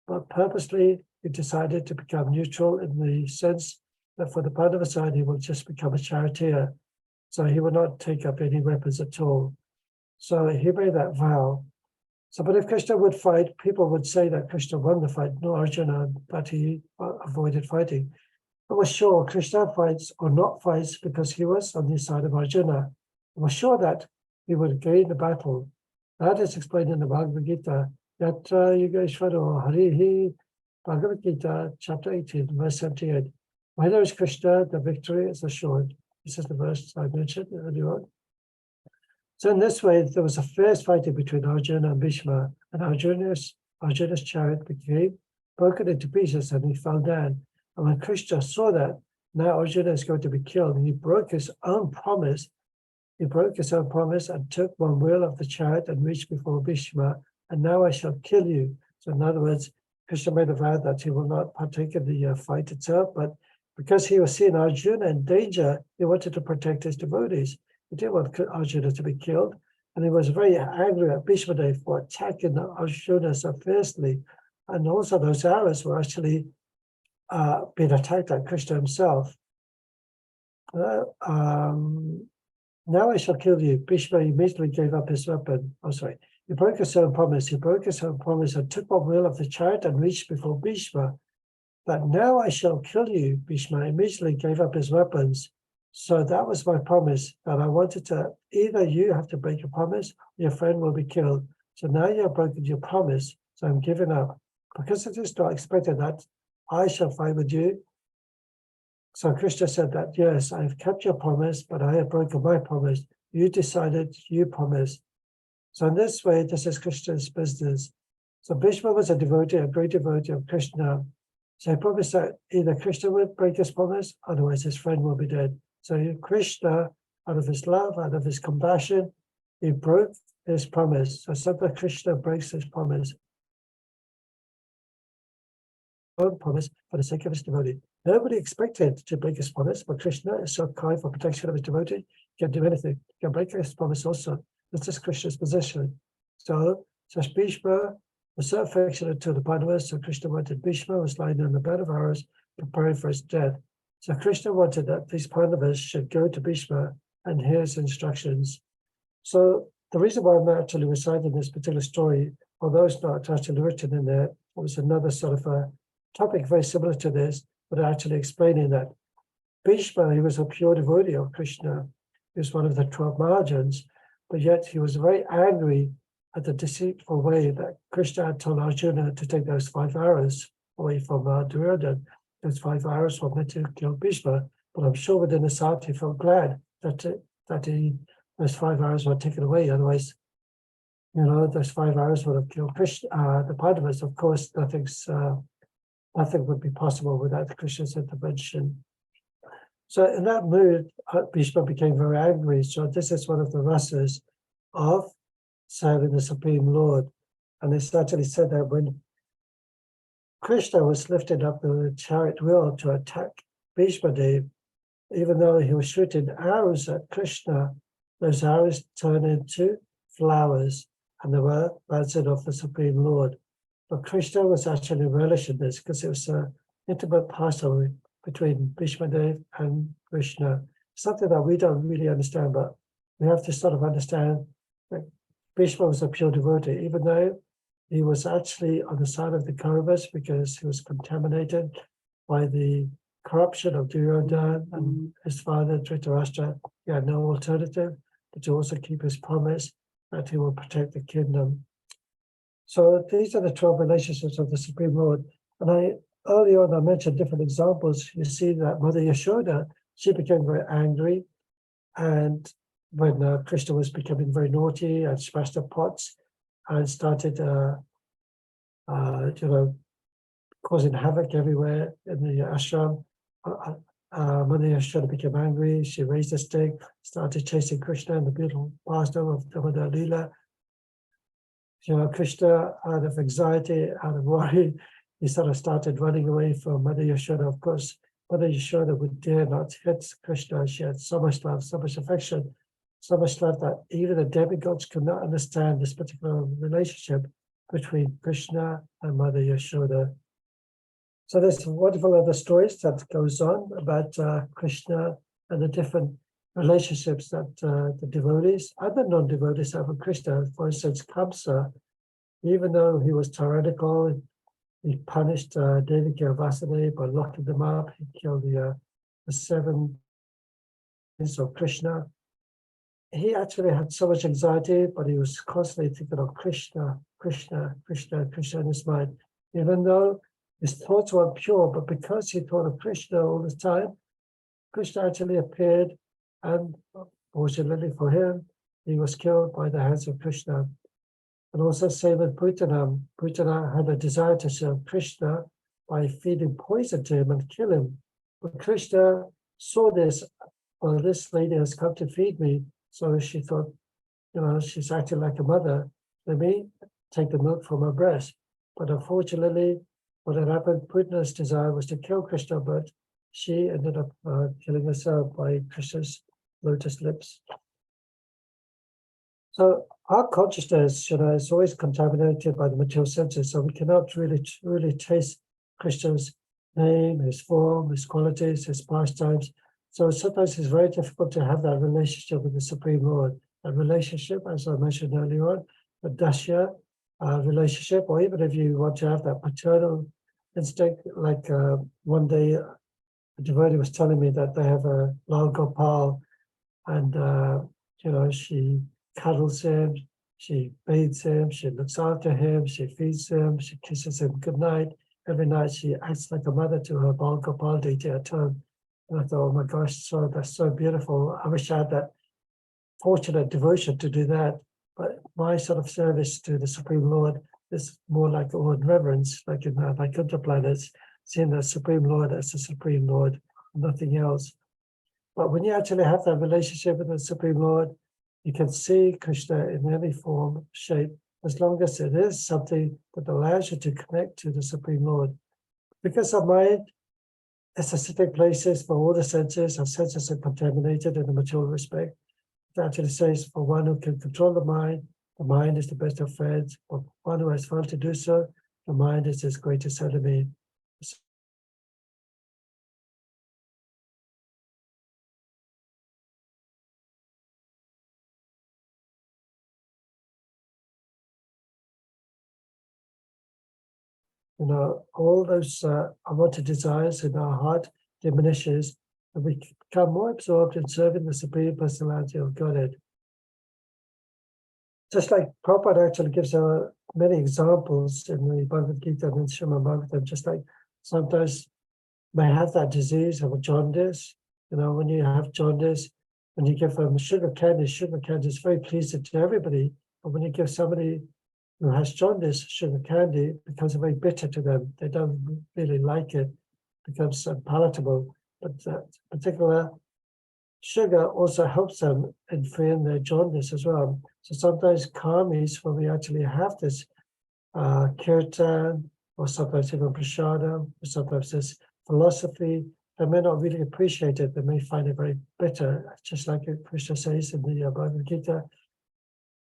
Speaker 3: But purposely, he decided to become neutral in the sense that for the Pandava side, he will just become a charioteer. So he will not take up any weapons at all. So he made that vow. So, but if Krishna would fight, people would say that Krishna won the fight, no Arjuna, but he avoided fighting. But was sure Krishna fights or not fights because he was on the side of Arjuna. I was sure that he would gain the battle. That is explained in the Bhagavad Gita. Yatra Yugeshvaro Harihi, Bhagavad Gita, chapter 18, verse 78. When there is Krishna, the victory is assured. This is the verse I mentioned earlier on. So in this way, there was a fierce fighting between Arjuna and Bhishma, and Arjuna's chariot became broken into pieces and he fell down. And when Krishna saw that, now Arjuna is going to be killed, he broke his own promise. He broke his own promise and took one wheel of the chariot and reached before Bhishma, and now I shall kill you. So in other words, Krishna made a vow that he will not partake in the fight itself, but because he was seeing Arjuna in danger, he wanted to protect his devotees. He didn't want Arjuna to be killed, and he was very angry at Bhishma for attacking Arjuna so fiercely. And also those arrows were actually being attacked at Krishna himself. Now I shall kill you. Bhishma immediately gave up his weapon. Oh, sorry. He broke his own promise. He broke his own promise and took one wheel of the chariot and reached before Bhishma. But now I shall kill you. Bhishma immediately gave up his weapons. So that was my promise, that I wanted to, either you have to break your promise, or your friend will be killed. So now you have broken your promise, so I'm giving up. Because it is not expected that I shall fight with you. So Krishna said that, yes, I have kept your promise, but I have broken my promise. You decided, you promised. So in this way, this is Krishna's business. So Bhishma was a devotee, a great devotee of Krishna. So he promised that either Krishna would break his promise, otherwise his friend will be dead. So Krishna, out of his love, out of his compassion, he broke his promise. So sometimes Krishna breaks his promise. Promise for the sake of his devotee. Nobody expected to break his promise, but Krishna is so kind for protection of his devotee, he can do anything. He can break his promise also. This is Krishna's position. So Bhishma was so affectionate to the Pandavas, so Krishna wanted Bhishma was lying on the bed of arrows, preparing for his death. So Krishna wanted that these Pandavas should go to Bhishma and hear his instructions. So the reason why I'm actually reciting this particular story, although it's not actually written in there, it was another sort of a topic very similar to this, but actually explaining that Bhishma, he was a pure devotee of Krishna. He was one of the 12 Mahajans, but yet he was very angry at the deceitful way that Krishna had told Arjuna to take those 5 arrows away from Duryodhana. Those 5 arrows were meant to kill Bhishma, But I'm sure within his heart he felt glad that those 5 hours were taken away. Otherwise, those 5 hours would have killed Krishna, the Pandavas. Of course, nothing would be possible without Krishna's intervention. So in that mood, Bhishma became very angry. So this is one of the rasas of serving the Supreme Lord. And it's actually said that when Krishna was lifting up the chariot wheel to attack Bhishma Dev, even though he was shooting arrows at Krishna, those arrows turned into flowers, and they were bouncing off the Supreme Lord. But Krishna was actually relishing this because it was an intimate pastime between Bhishma Dev and Krishna. Something that we don't really understand, but we have to sort of understand that Bhishma was a pure devotee, even though he was actually on the side of the Kauravas because he was contaminated by the corruption of Duryodhana and his father Dhritarashtra. He had no alternative but to also keep his promise that he will protect the kingdom. So these are the 12 relationships of the Supreme Lord. And earlier on I mentioned different examples. You see that Mother Yashoda, she became very angry, and when Krishna was becoming very naughty and smashed the pots and started causing havoc everywhere in the ashram, Mother Yashoda became angry. She raised a stick, started chasing Krishna in the beautiful pastime of Damodar Leela. Krishna, out of anxiety, out of worry, he sort of started running away from Mother Yashoda. Of course, Mother Yashoda would dare not hit Krishna. She had so much love, so much affection, so much love that even the demigods could not understand this particular relationship between Krishna and Mother Yashoda. So there's wonderful other stories that goes on about Krishna and the different relationships that the devotees and the non-devotees have with Krishna. For instance, Kamsa, even though he was tyrannical, he punished Devaki and Vasudeva by locking them up. He killed the 7 sons of Krishna. He actually had so much anxiety, but he was constantly thinking of Krishna, Krishna, Krishna, Krishna in his mind. Even though his thoughts were pure, but because he thought of Krishna all the time, Krishna actually appeared, and fortunately for him, he was killed by the hands of Krishna. And also same with Putana. Putana had a desire to serve Krishna by feeding poison to him and kill him. But Krishna saw this, well, this lady has come to feed me. So she thought, she's acting like a mother. Let me take the milk from her breast. But unfortunately, what had happened, Putana's desire was to kill Krishna, but she ended up killing herself by Krishna's lotus lips. So our consciousness, is always contaminated by the material senses, so we cannot really taste Krishna's name, his form, his qualities, his pastimes. So sometimes it's very difficult to have that relationship with the Supreme Lord. That relationship, as I mentioned earlier on, the Dasya relationship, or even if you want to have that paternal instinct, like one day a devotee was telling me that they have a Lal Gopal, and she cuddles him, she bathes him, she looks after him, she feeds him, she kisses him goodnight. Every night she acts like a mother to her Lal Gopal deity at home. And I thought, oh my gosh, that's so beautiful. I wish I had that fortunate devotion to do that. But my sort of service to the Supreme Lord is more like awe and reverence, like in Vaikuntha planets, seeing the Supreme Lord as the Supreme Lord, nothing else. But when you actually have that relationship with the Supreme Lord, you can see Krishna in any form, shape, as long as it is something that allows you to connect to the Supreme Lord. Because our mind is a sitting places for all the senses. Our senses are contaminated in a material respect. It actually says, for one who can control the mind is the best of friends. For one who has failed to do so, the mind is his greatest enemy. All those unwanted desires in our heart diminishes, and we become more absorbed in serving the Supreme Personality of Godhead. Just like Prabhupada actually gives many examples in the Bhagavad Gita and in Srimad Bhagavatam, just like sometimes may have that disease of a jaundice, You know, when you have jaundice, when you give them sugar candy is very pleasing to everybody. But when you give somebody who has jaundice sugar candy, it becomes very bitter to them. They don't really like it, it becomes unpalatable. But that particular sugar also helps them in freeing their jaundice as well. So sometimes karmis, when we actually have this kirtan, or sometimes even prasadam, or sometimes this philosophy, they may not really appreciate it. They may find it very bitter, just like Krishna says in the Bhagavad Gita.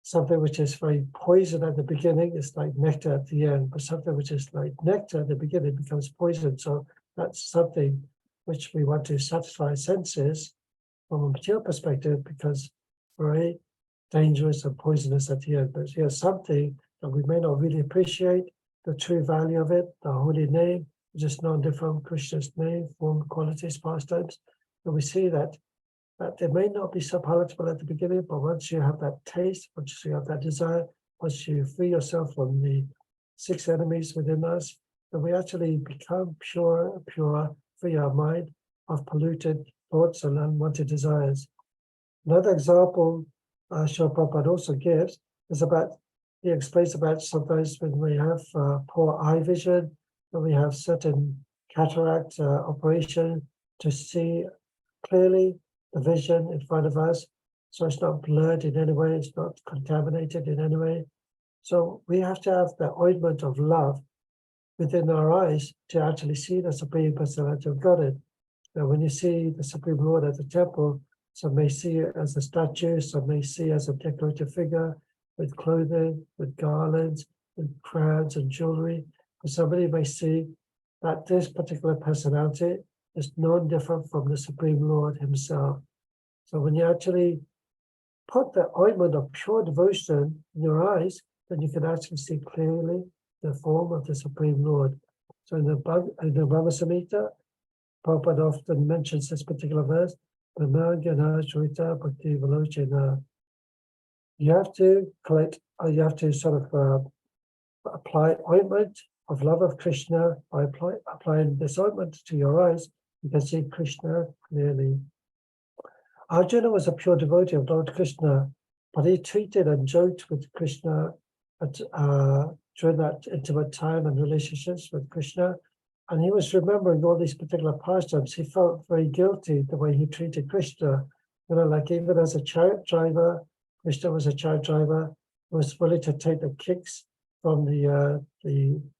Speaker 3: Something which is very poison at the beginning is like nectar at the end, but something which is like nectar at the beginning becomes poison. So that's something which we want to satisfy senses from a material perspective, because very dangerous and poisonous at the end. But here's something that we may not really appreciate the true value of it, the holy name, which is known different Krishna's name, form, qualities, pastimes. And we see that they may not be so palatable at the beginning, but once you have that taste, once you have that desire, once you free yourself from the 6 enemies within us, then we actually become pure, free our mind of polluted thoughts and unwanted desires. Another example Srila Prabhupada also gives is about, he explains about sometimes when we have poor eye vision, when we have certain cataract operation to see clearly the vision in front of us, so it's not blurred in any way, it's not contaminated in any way. So we have to have the ointment of love within our eyes to actually see the Supreme Personality of Godhead. Now, when you see the Supreme Lord at the temple, some may see it as a statue, some may see it as a decorative figure with clothing, with garlands, with crowns and jewelry. But somebody may see that this particular personality is no different from the Supreme Lord himself. So when you actually put the ointment of pure devotion in your eyes, then you can actually see clearly the form of the Supreme Lord. So in the Brahma Samhita, Prabhupada often mentions this particular verse, you have to collect, you have to sort of apply ointment of love of Krishna. By applying this ointment to your eyes, you can see Krishna clearly. Arjuna was a pure devotee of Lord Krishna, but he treated and joked with Krishna during that intimate time and relationships with Krishna. And he was remembering all these particular pastimes. He felt very guilty the way he treated Krishna. You know, like even as a chariot driver, Krishna was a chariot driver, was willing to take the kicks from the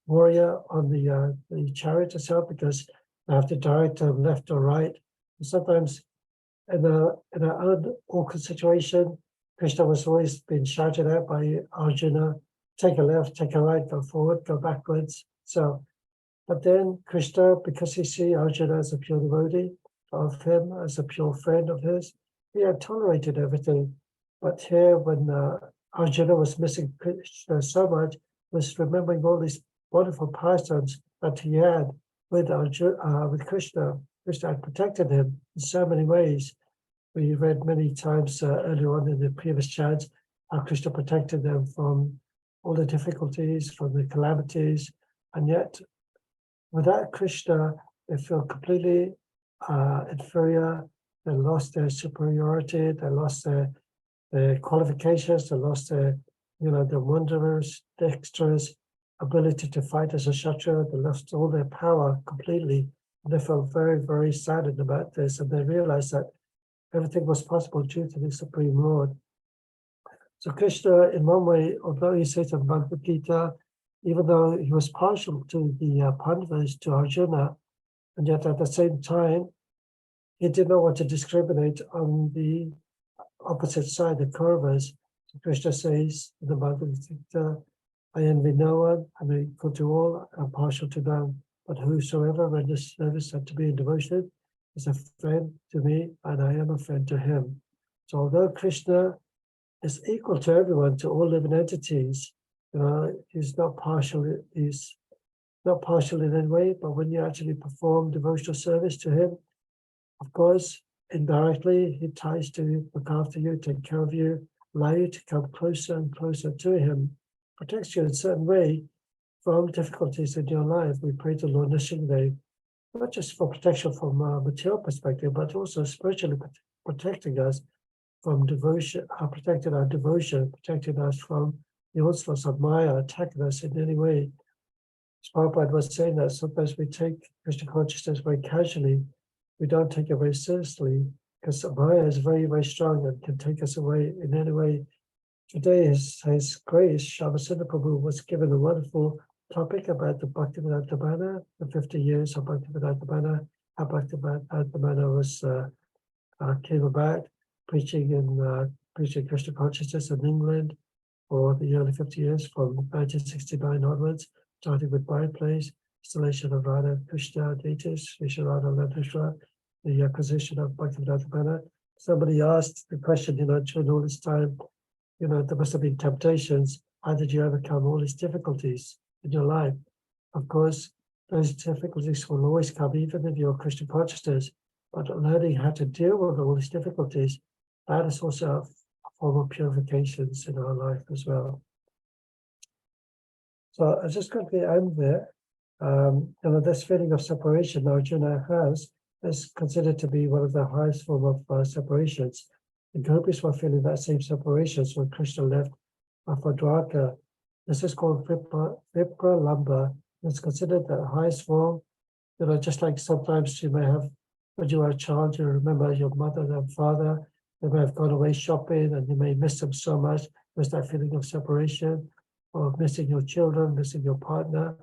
Speaker 3: warrior on the chariot itself, because they have to direct him left or right. And sometimes in an awkward situation, Krishna was always being shouted at by Arjuna, take a left, take a right, go forward, go backwards. So, but then Krishna, because he sees Arjuna as a pure devotee of him, as a pure friend of his, he had tolerated everything. But here, when Arjuna was missing Krishna so much, was remembering all these wonderful pastimes that he had with Krishna. Krishna had protected him in so many ways. We read many times earlier on in the previous chants how Krishna protected them from all the difficulties, from the calamities, and yet without Krishna, they feel completely inferior. They lost their superiority. They lost their qualifications. They lost their, their wondrous, dexterous ability to fight as a kshatriya. They lost all their power completely. And they felt very, very saddened about this. And they realized that everything was possible due to the Supreme Lord. So Krishna, in one way, although he says in Bhagavad Gita, even though he was partial to the Pandavas, to Arjuna, and yet at the same time, he did not want to discriminate on the opposite side, the Kauravas. So Krishna says in the Bhagavad Gita, I envy no one, I'm equal to all, I'm partial to none, but whosoever renders service unto me in devotion is a friend to me, and I am a friend to him. So although Krishna is equal to everyone, to all living entities, he's not partial in any way, but when you actually perform devotional service to him, of course, indirectly, he tries to look after you, take care of you, allow you to come closer and closer to him, protects you in a certain way from difficulties in your life. We pray to Lord Nrsimhadev not just for protection from a material perspective, but also spiritually protecting us from devotion, protecting our devotion, protecting us from the onslaughts of Maya attacking us in any way. As Prabhupada was saying that sometimes we take Krishna consciousness very casually, we don't take it very seriously, because Maya is very, very strong and can take us away in any way. Today, His Grace, Shavasana Prabhu, was given a wonderful topic about the Bhaktivedanta Mana, the 50 years of Bhaktivedanta Mana, how Bhaktivedanta Mana was came about, preaching Krishna consciousness in England for the early 50 years, from 1969 onwards, starting with byplays, installation of Radha Krishna deities, Vishwarada Ladrishra, the acquisition of Bhaktivedanta Mana. Somebody asked the question, during all this time, there must have been temptations. How did you overcome all these difficulties in your life? Of course, those difficulties will always come, even if you're Krishna consciousness. But learning how to deal with all these difficulties, that is also a form of purifications in our life as well. So I'm just going to end there. This feeling of separation Arjuna has is considered to be one of the highest form of separations. The gopis were feeling that same separations when Krishna left for Dwarka. This is called Vipra Lamba. It's considered the highest form. Just like sometimes you may have, when you were a child, you remember your mother and father, they may have gone away shopping and you may miss them so much. There's that feeling of separation, or missing your children, missing your partner.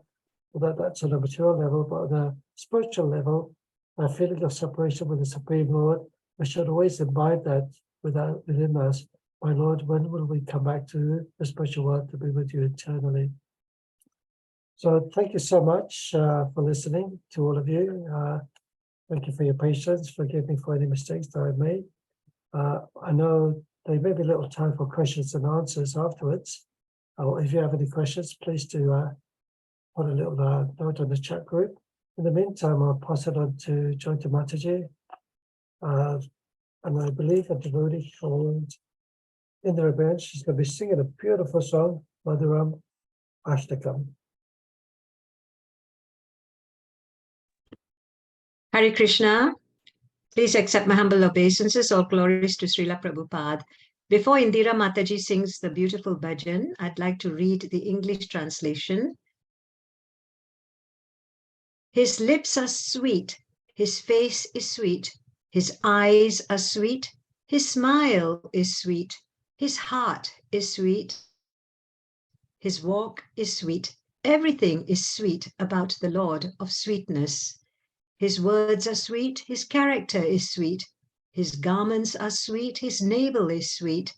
Speaker 3: Well, that's on a material level, but on a spiritual level, a feeling of separation with the Supreme Lord, we should always imbibe that within us. My Lord, when will we come back to the spiritual world to be with you eternally? So thank you so much for listening to all of you. Thank you for your patience. Forgive me for any mistakes that I've made. I know there may be a little time for questions and answers afterwards. If you have any questions, please do put a little note on the chat group. In the meantime, I'll pass it on to Jyoti Mataji. And I believe a devotee called Indra Ben, she's going to be singing a beautiful song, Madhuram Ashtakam.
Speaker 6: Hare Krishna. Please accept my humble obeisances. All glories to Srila Prabhupada. Before Indira Mataji sings the beautiful bhajan, I'd like to read the English translation. His lips are sweet, his face is sweet, his eyes are sweet, his smile is sweet, his heart is sweet, his walk is sweet. Everything is sweet about the Lord of sweetness. His words are sweet, his character is sweet, his garments are sweet, his navel is sweet,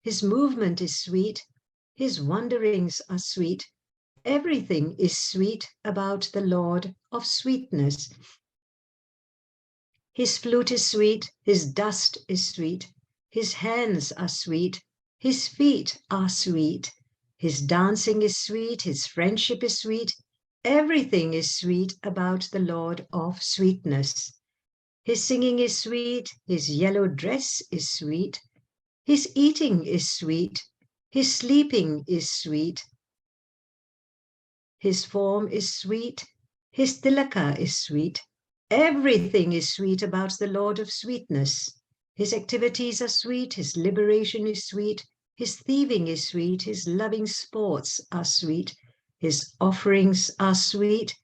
Speaker 6: his movement is sweet, his wanderings are sweet. Everything is sweet about the Lord of sweetness. His flute is sweet, his dust is sweet, his hands are sweet, his feet are sweet, his dancing is sweet, his friendship is sweet. Everything is sweet about the Lord of sweetness. His singing is sweet, his yellow dress is sweet, his eating is sweet, his sleeping is sweet. His form is sweet, his tilaka is sweet. Everything is sweet about the Lord of sweetness. His activities are sweet, his liberation is sweet, his thieving is sweet, his loving sports are sweet, his offerings are sweet,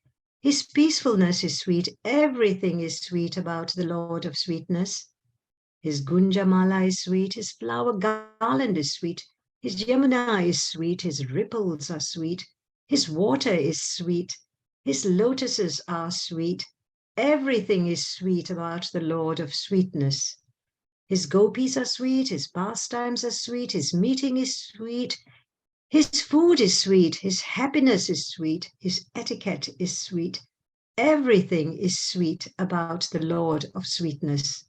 Speaker 6: his peacefulness is sweet. Everything is sweet about the Lord of sweetness. His gunjamala is sweet, his flower garland is sweet, his yamuna is sweet, his ripples are sweet, his water is sweet, his lotuses are sweet. Everything is sweet about the Lord of sweetness. His gopis are sweet, his pastimes are sweet, his meeting is sweet, his food is sweet, his happiness is sweet, his etiquette is sweet. Everything is sweet about the Lord of sweetness.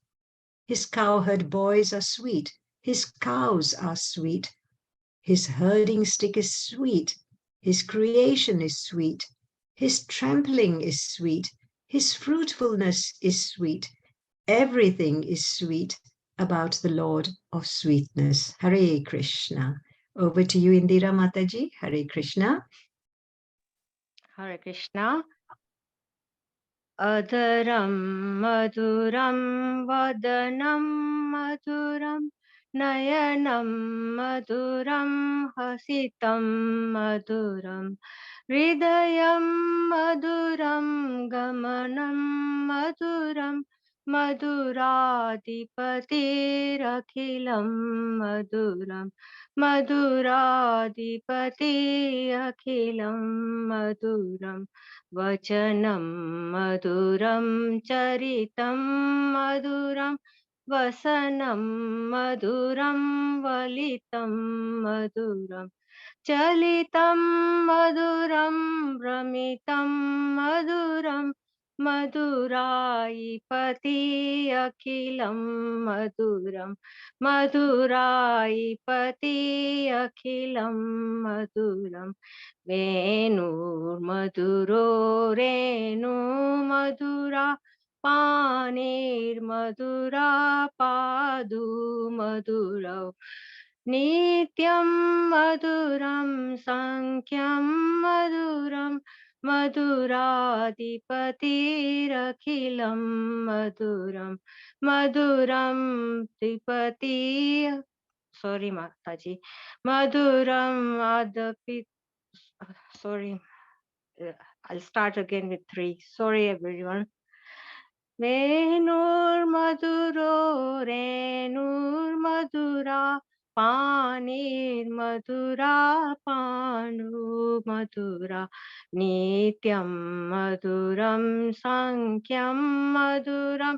Speaker 6: His cowherd boys are sweet, his cows are sweet, his herding stick is sweet, his creation is sweet, his trampling is sweet, his fruitfulness is sweet. Everything is sweet about the Lord of sweetness. Hare Krishna. Over to you, Indira Mataji. Hare Krishna.
Speaker 1: Hare Krishna.
Speaker 7: अधरं मधुरं वदनं मधुरं नयनं मधुरं हसितं मधुरं हृदयं मधुरं गमनं मधुरं मधुराधिपतिरखिलं मधुरं मधुराधिपति अखिलं मधुरं वचनं मधुरं चरितं मधुरं वसनं मधुरं वलितं मधुरं चलितं मधुरं भ्रमितं मधुरं मधुराधिपति अखिलं मधुरं मधुराधिपति अखिलं मधुरं वेणुर्मधुरो रेणुमधुरा पाणिर्मधुरा पादु मधुरौ नित्यं मधुरं सङ्ख्यं मधुरं मधुराधिपतिरखिलं मधुरं मधुरं अधिपति sorry Mataji मधुरं adapit sorry I'll start again with 3 sorry everyone वेणुर्मधुरो रेणुर्मधुरा पाणिर्मधुरा पाणुमधुरा नित्यं मधुरं सङ्ख्यं मधुरं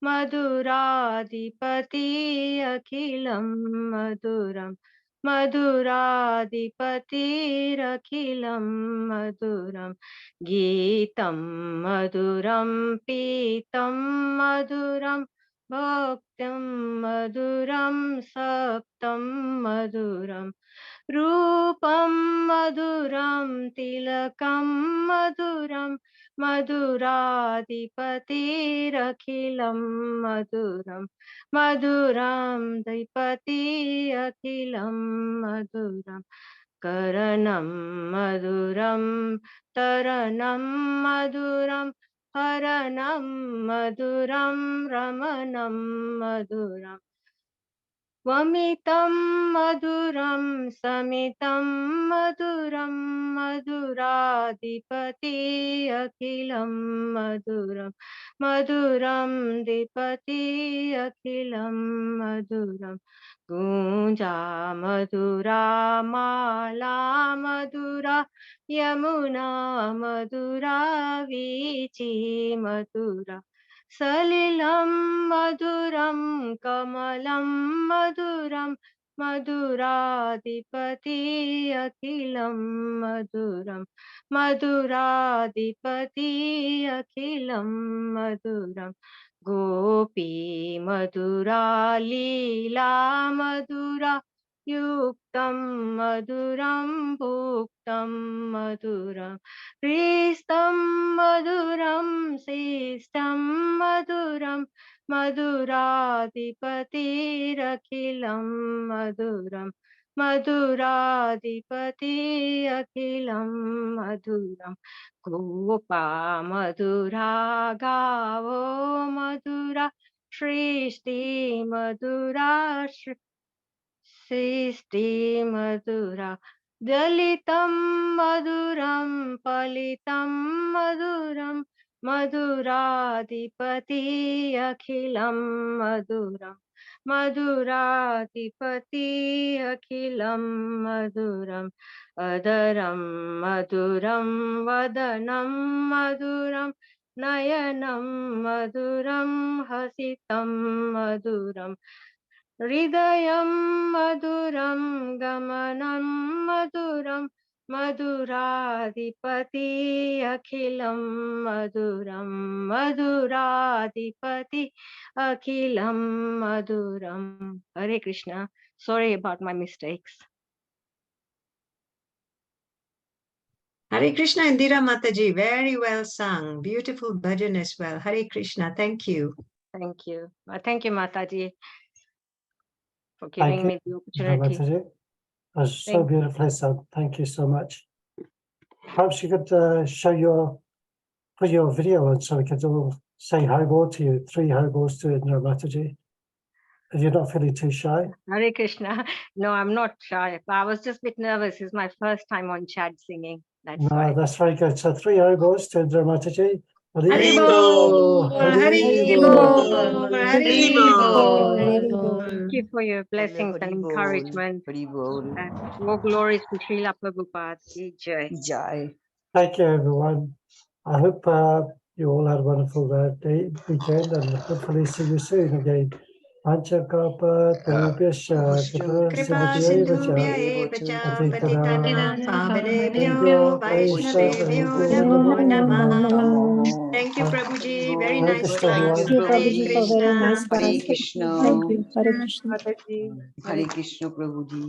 Speaker 7: मधुराधिपति अखिलं मधुरं मधुराधिपतिरखिलं मधुरं गीतं मधुरं पीतं मधुरं भोक्तं मधुरं सप्तं मधुरं रूपं मधुरं तिलकं मधुरं मधुराधिपतिरखिलं मधुरं मधुरं धिपति अखिलं मधुरं करणं मधुरं तरणं मधुरं हरणं मधुरं रमणं मधुरं वमितं मधुरं समितं मधुरं मधुराधिपति अखिलं मधुरं मधुरं धिपति अखिलं मधुरं गुञ्जा मधुरा माला मधुरा यमुना मधुरा वीची मधुरा सलिलं मधुरं कमलं मधुरं मधुराधिपति अखिलं मधुरं मधुराधिपति अखिलं मधुरं गोपी मधुरा लीला मधुरा युक्तं मधुरं भुक्तं मधुरं प्रीस्तं मधुरं शिष्टं मधुरं मधुराधिपतिरखिलं मधुरं मधुराधिपति अखिलं मधुरं गोपा मधुरा गावो मधुरा सृष्टि मधुरा सृष्टि मधुरा दलितं मधुरं फलितं मधुरं मधुराधिपति अखिलं मधुरं मधुराधिपति अखिलं मधुरम् अधरं मधुरं वदनं मधुरं नयनं मधुरं हसितं मधुरं हृदयं मधुरं गमनं मधुरं मधुराधिपति अखिलं मधुरं मधुराधिपति अखिलं मधुरं Hare Krishna. Sorry about my mistakes.
Speaker 6: Hare Krishna, Indira Mataji, very well sung. Beautiful bhajan as well. Hare Krishna, thank you.
Speaker 7: Thank you. Thank you, Mataji, for
Speaker 3: Thank
Speaker 7: giving me the
Speaker 3: you,
Speaker 7: opportunity.
Speaker 3: Mataji. That was so
Speaker 7: Thank you.
Speaker 3: beautifully sung. Thank you so much. Perhaps you could show your put your video on so we can all say Haribol to you, 3 Haribols to Indra Mataji. And you're not feeling too shy?
Speaker 7: Hare Krishna. No, I'm not shy. I was just a bit nervous. It's my first time on chat singing. That's
Speaker 3: No,
Speaker 7: why.
Speaker 3: that's very good. So 3 Haribols to Indra Mataji.
Speaker 6: Haribol,
Speaker 3: Haribol.
Speaker 6: Haribol.
Speaker 7: Thank you for your blessings and encouragement. More glories to Srila Prabhupada. Ki Jai.
Speaker 5: Jai.
Speaker 3: Thank you, everyone. I hope you all had a wonderful day, weekend, and hopefully see you soon again. Panchakapa, Tebhyascha,
Speaker 6: Kripa sindhubhya eva cha patitanam pavanebhyo vaishnavebhyo namo namah. Thank you, Prabhuji. Very
Speaker 3: Hare
Speaker 6: nice
Speaker 3: Krishna,
Speaker 6: class.
Speaker 3: everyone.
Speaker 4: Thank you,
Speaker 6: Hare
Speaker 4: Prabhuji, for very nice
Speaker 6: Krishna.
Speaker 4: class.
Speaker 5: Krishna.
Speaker 4: Thank you. Hare Krishna.
Speaker 7: Mataji.
Speaker 5: Hare Krishna, Prabhuji.